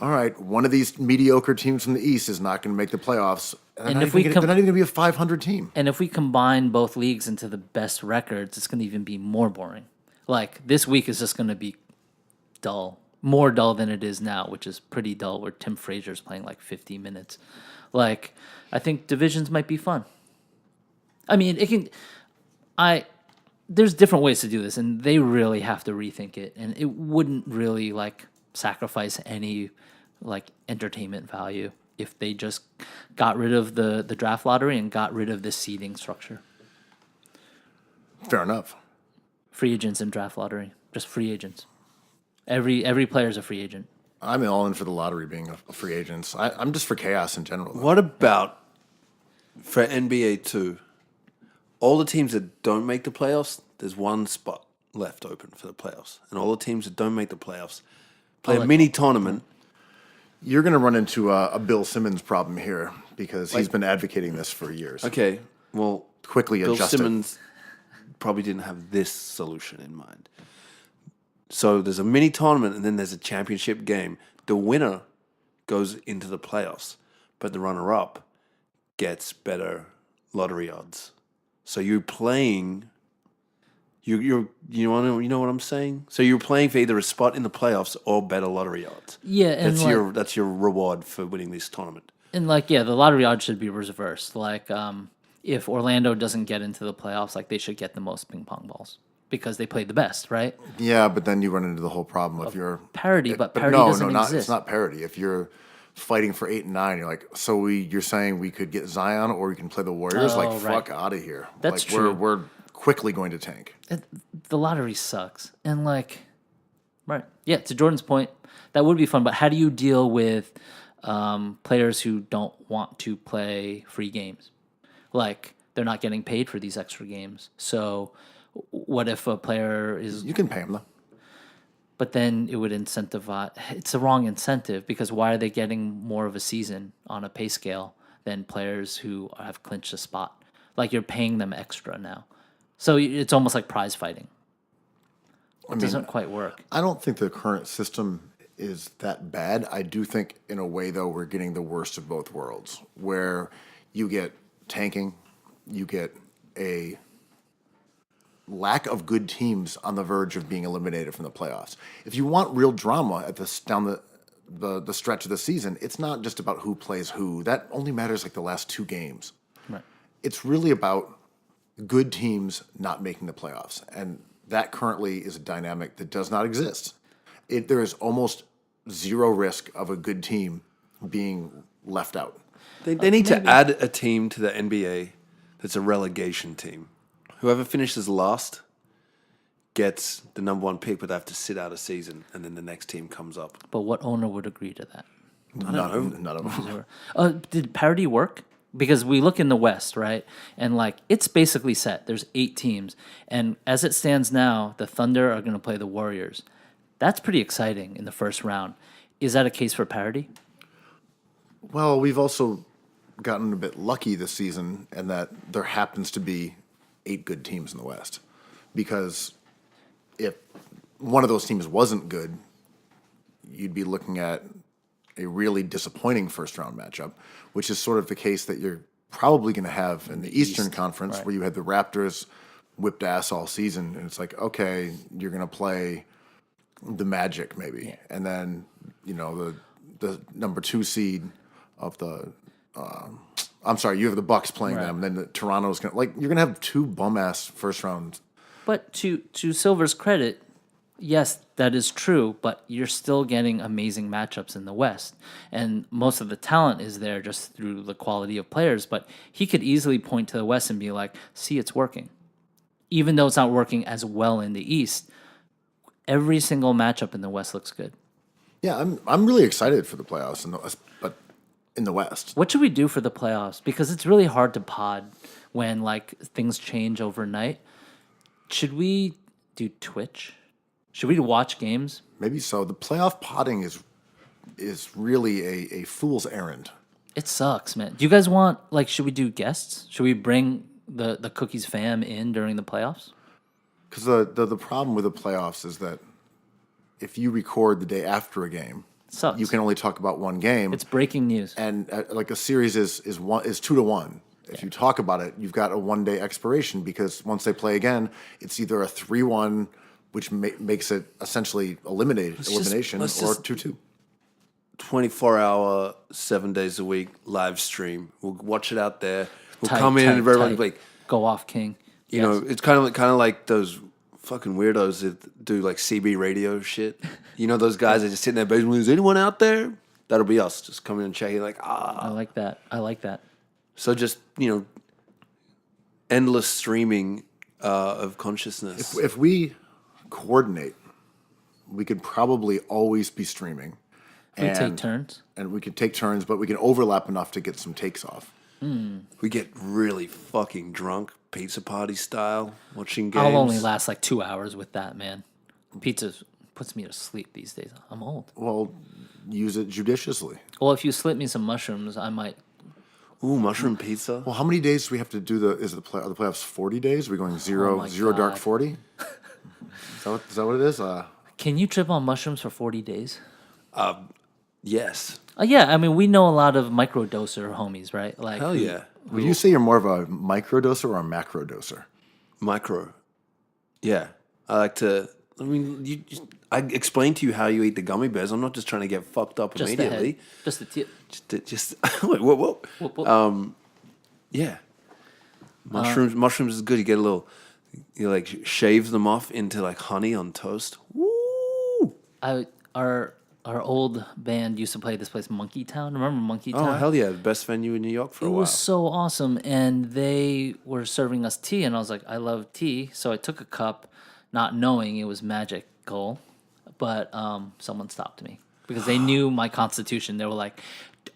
all right, one of these mediocre teams from the East is not going to make the playoffs. And if they're not even going to be a 500 team. And if we combine both leagues into the best records, it's going to even be more boring. Like this week is just going to be dull, more dull than it is now, which is pretty dull. Where Tim Frazier's playing like 50 minutes. Like I think divisions might be fun. I mean, it can. There's different ways to do this, and they really have to rethink it. And it wouldn't really like sacrifice any like entertainment value if they just got rid of the draft lottery and got rid of the seeding structure. Fair enough. Free agents and draft lottery, just free agents. Every player's a free agent. I'm all in for the lottery being a free agents. I'm just for chaos in general. What about for NBA 2? All the teams that don't make the playoffs, there's one spot left open for the playoffs. And all the teams that don't make the playoffs play a mini tournament. You're going to run into a Bill Simmons problem here because he's been advocating this for years. Okay, well, Quickly Bill adjust it. Simmons probably didn't have this solution in mind. So there's a mini tournament and then there's a championship game. The winner goes into the playoffs, but the runner-up gets better lottery odds. So you're playing. You know what I'm saying? So you're playing for either a spot in the playoffs or better lottery odds. Yeah, and That's your reward for winning this tournament. And the lottery odds should be reversed. Like if Orlando doesn't get into the playoffs, like they should get the most ping pong balls because they played the best, right? Yeah, but then you run into the whole problem if you're Parity, but parity no, doesn't exist. It's not parity. If you're fighting for 8 and 9, you're like, so you're saying we could get Zion or we can play the Warriors? Oh, fuck out of here. That's like, true. We're quickly going to tank. The lottery sucks. And to Jordan's point, that would be fun, but how do you deal with players who don't want to play free games? Like, they're not getting paid for these extra games. So what if a player is... You can pay them, though. But then it would incentivize... It's the wrong incentive because why are they getting more of a season on a pay scale than players who have clinched a spot? Like, you're paying them extra now. So it's almost like prize fighting. It doesn't quite work. I don't think the current system is that bad. I do think, in a way, though, we're getting the worst of both worlds, where you get tanking, you get a lack of good teams on the verge of being eliminated from the playoffs. If you want real drama at down the stretch of the season, it's not just about who plays who. That only matters like the last 2 games. Right. It's really about good teams not making the playoffs, and that currently is a dynamic that does not exist. There is almost zero risk of a good team being left out. They need to add a team to the NBA that's a relegation team. Whoever finishes last gets the number 1 pick, but they have to sit out a season, and then the next team comes up. But what owner would agree to that? None of them. Did parity work? Because we look in the West, right? And it's basically set. There's 8 teams. And as it stands now, the Thunder are going to play the Warriors. That's pretty exciting in the first round. Is that a case for parity? Well, we've also gotten a bit lucky this season, and that there happens to be 8 good teams in the West. Because if one of those teams wasn't good, you'd be looking at a really disappointing first round matchup, which is sort of the case that you're probably going to have in the Eastern Conference, where you had the Raptors whipped ass all season, and it's like, okay, you're going to play the Magic maybe, and then the number 2 seed of the. I'm sorry, you have the Bucks playing them, and then the Toronto's going to you're going to have 2 bum ass first round. But to Silver's credit, yes, that is true, but you're still getting amazing matchups in the West. And most of the talent is there just through the quality of players. But he could easily point to the West and be like, see, it's working. Even though it's not working as well in the East, every single matchup in the West looks good. Yeah, I'm really excited for the playoffs, but in the West. What should we do for the playoffs? Because it's really hard to pod when things change overnight. Should we do Twitch? Should we watch games? Maybe so. The playoff potting is really a fool's errand. It sucks, man. Do you guys want should we do guests? Should we bring the Cookies fam in during the playoffs? Because the problem with the playoffs is that if you record the day after a game, Sucks. you can only talk about one game. It's breaking news. And a series is 2-1. If you talk about it, you've got a 1-day expiration, because once they play again, it's either a 3-1, which makes it essentially elimination, or 2-2. 24-hour, 7 days a week live stream. We'll watch it out there. We'll Tight, come in and everyone tight. Go off, King. You know, it's kind of like those fucking weirdos that do CB radio shit. You know, those guys that just sit in their basement. Is anyone out there? That'll be us. Just come in and check it. I like that. So just endless streaming of consciousness. If we coordinate, we could probably always be streaming. We take turns. And we could take turns, but we can overlap enough to get some takes off. We get really fucking drunk, pizza party style, watching games. I'll only last 2 hours with that, man. Pizza puts me to sleep these days. I'm old. Well, use it judiciously. Well, if you slip me some mushrooms, I might. Ooh, mushroom pizza. Well, how many days do we have to do are the playoffs 40 days? Are we going zero God. dark 40? Is that what it is? Can you trip on mushrooms for 40 days? Yes. Yeah, I mean, we know a lot of microdoser homies, right? Hell yeah. Would you say you're more of a microdoser or a macrodoser? Micro. Yeah. I like to. I mean, I explained to you how you eat the gummy bears. I'm not just trying to get fucked up Just immediately. the head. Just the tip. Just wait, whoa. Whoop, whoop. Yeah. Mushrooms is good. You get a little. You shave them off into honey on toast. Woo! Our old band used to play this place, Monkey Town. Remember Monkey Town? Oh hell yeah! The best venue in New York for a It while. was so awesome, and they were serving us tea, and I was like, I love tea, so I took a cup, not knowing it was magical, but someone stopped me because they knew my constitution. They were like,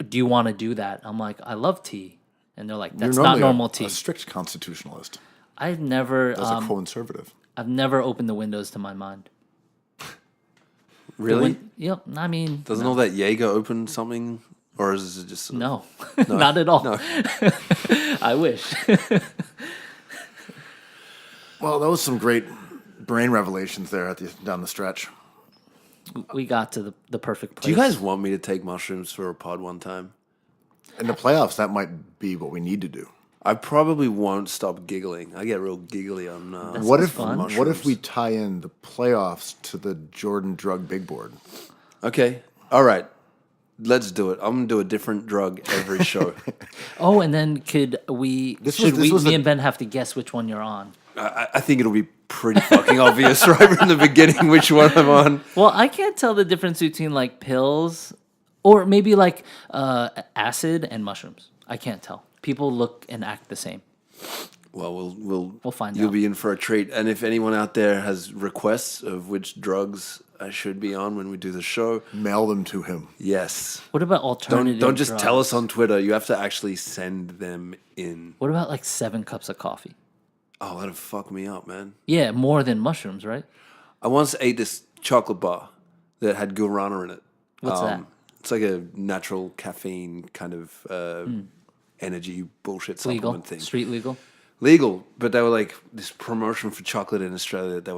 "Do you want to do that?" I'm like, "I love tea," and they're like, "That's You're not normally normal a tea." strict constitutionalist. I've never, As a conservative. I've never opened the windows to my mind. Really? Yep. I mean, Doesn't all that Jaeger open something, or is it just no, not at all. No. I wish. Well, that was some great brain revelations there down the stretch. We got to the perfect place. Do you guys want me to take mushrooms for a pod one time? In the playoffs, that might be what we need to do. I probably won't stop giggling. I get real giggly on. What if fun. what if we tie in the playoffs to the Jordan drug big board? Okay, all right, let's do it. I'm gonna do a different drug every show. Oh, and then me and Ben have to guess which one you're on? I think it'll be pretty fucking obvious right from the beginning which one I'm on. Well, I can't tell the difference between pills or maybe acid and mushrooms. I can't tell. People look and act the same. Well, we'll find You'll out. be in for a treat. And if anyone out there has requests of which drugs I should be on when we do the show, Mail them to him. yes. What about alternative Don't just drugs? tell us on Twitter. You have to actually send them in. What about 7 cups of coffee? Oh, that'd fuck me up, man. Yeah, more than mushrooms, right? I once ate this chocolate bar that had guarana in it. What's that? It's like a natural caffeine kind of energy bullshit Legal, supplement thing. street legal. Legal, but they were like this promotion for chocolate in Australia that they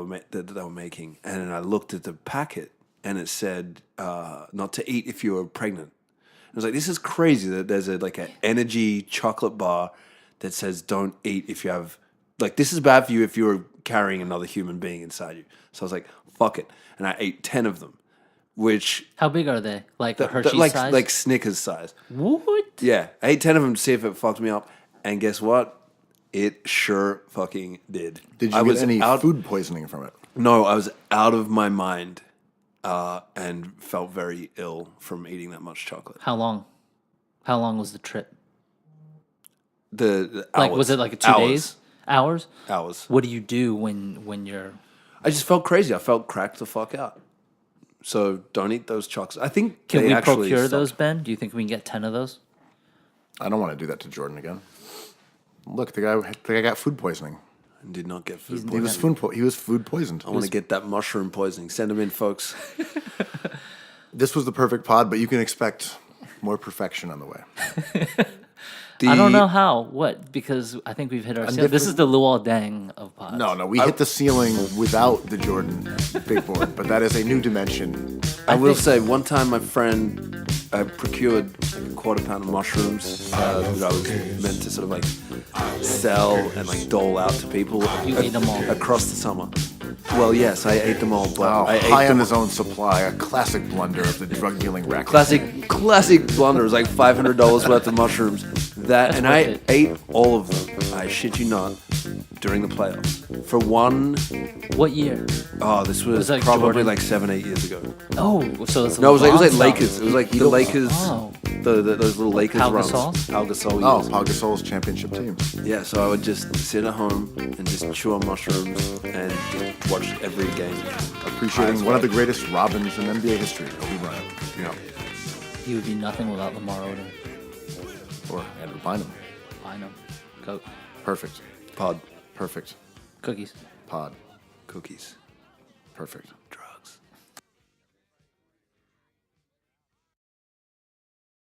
were making, and then I looked at the packet and it said not to eat if you were pregnant. I was like, this is crazy that there's an energy chocolate bar that says don't eat if you have, like, this is bad for you if you're carrying another human being inside you. So I was like, fuck it. And I ate 10 of them, which... How big are they? Like a Hershey size? Like Snickers size. What? Yeah. I ate 10 of them to see if it fucked me up. And guess what? It sure fucking did. Did you get any food poisoning from it? No, I was out of my mind and felt very ill from eating that much chocolate. How long? How long was the trip? The Like, hours. was it like 2 days? Hours? Hours. What do you do when you're... I just felt crazy. I felt cracked the fuck out. So don't eat those chocolates. I think Can they we actually procure stopped. those, Ben? Do you think we can get 10 of those? I don't want to do that to Jordan again. Look, the guy got food poisoning. I did not get food He poisoning. was food poisoned. I want to get that mushroom poisoning. Send them in, folks. This was the perfect pod, but you can expect more perfection on the way. I don't know how. What? Because I think we've hit our ceiling. This is the Luol Deng of pods. No, we hit the ceiling without the Jordan big board, but that is a new dimension. I will say, one time my friend procured like a quarter pound of mushrooms that I was meant to sort of like sell and like dole out to people. You ate them all. Across the summer. Well, yes, I ate them all, but I ate High on them. his own supply, a classic blunder of the drug dealing racket. Classic blunder. It was like $500 worth of mushrooms. And I worth it. ate all of them. I shit you not. During the playoffs. For one, What year? oh, this was like probably Jordan? like 7-8 years ago. Oh, so it's No, it was like LeBron Lakers. stuff. It was like the Lakers. Oh. Those little Lakers Pau runs. Gasol? Pau Gasol. Oh, years. Pau Gasol's championship team. Yeah, so I would just sit at home and just chew on mushrooms and just watch every game. Appreciating one of the greatest Robins in NBA history, Kobe Bryant. Yeah. He would be nothing without Lamar Odom. Or Andrew Bynum. I know. Coke. Perfect. Pod. Perfect. Cookies. Pod. Cookies. Perfect.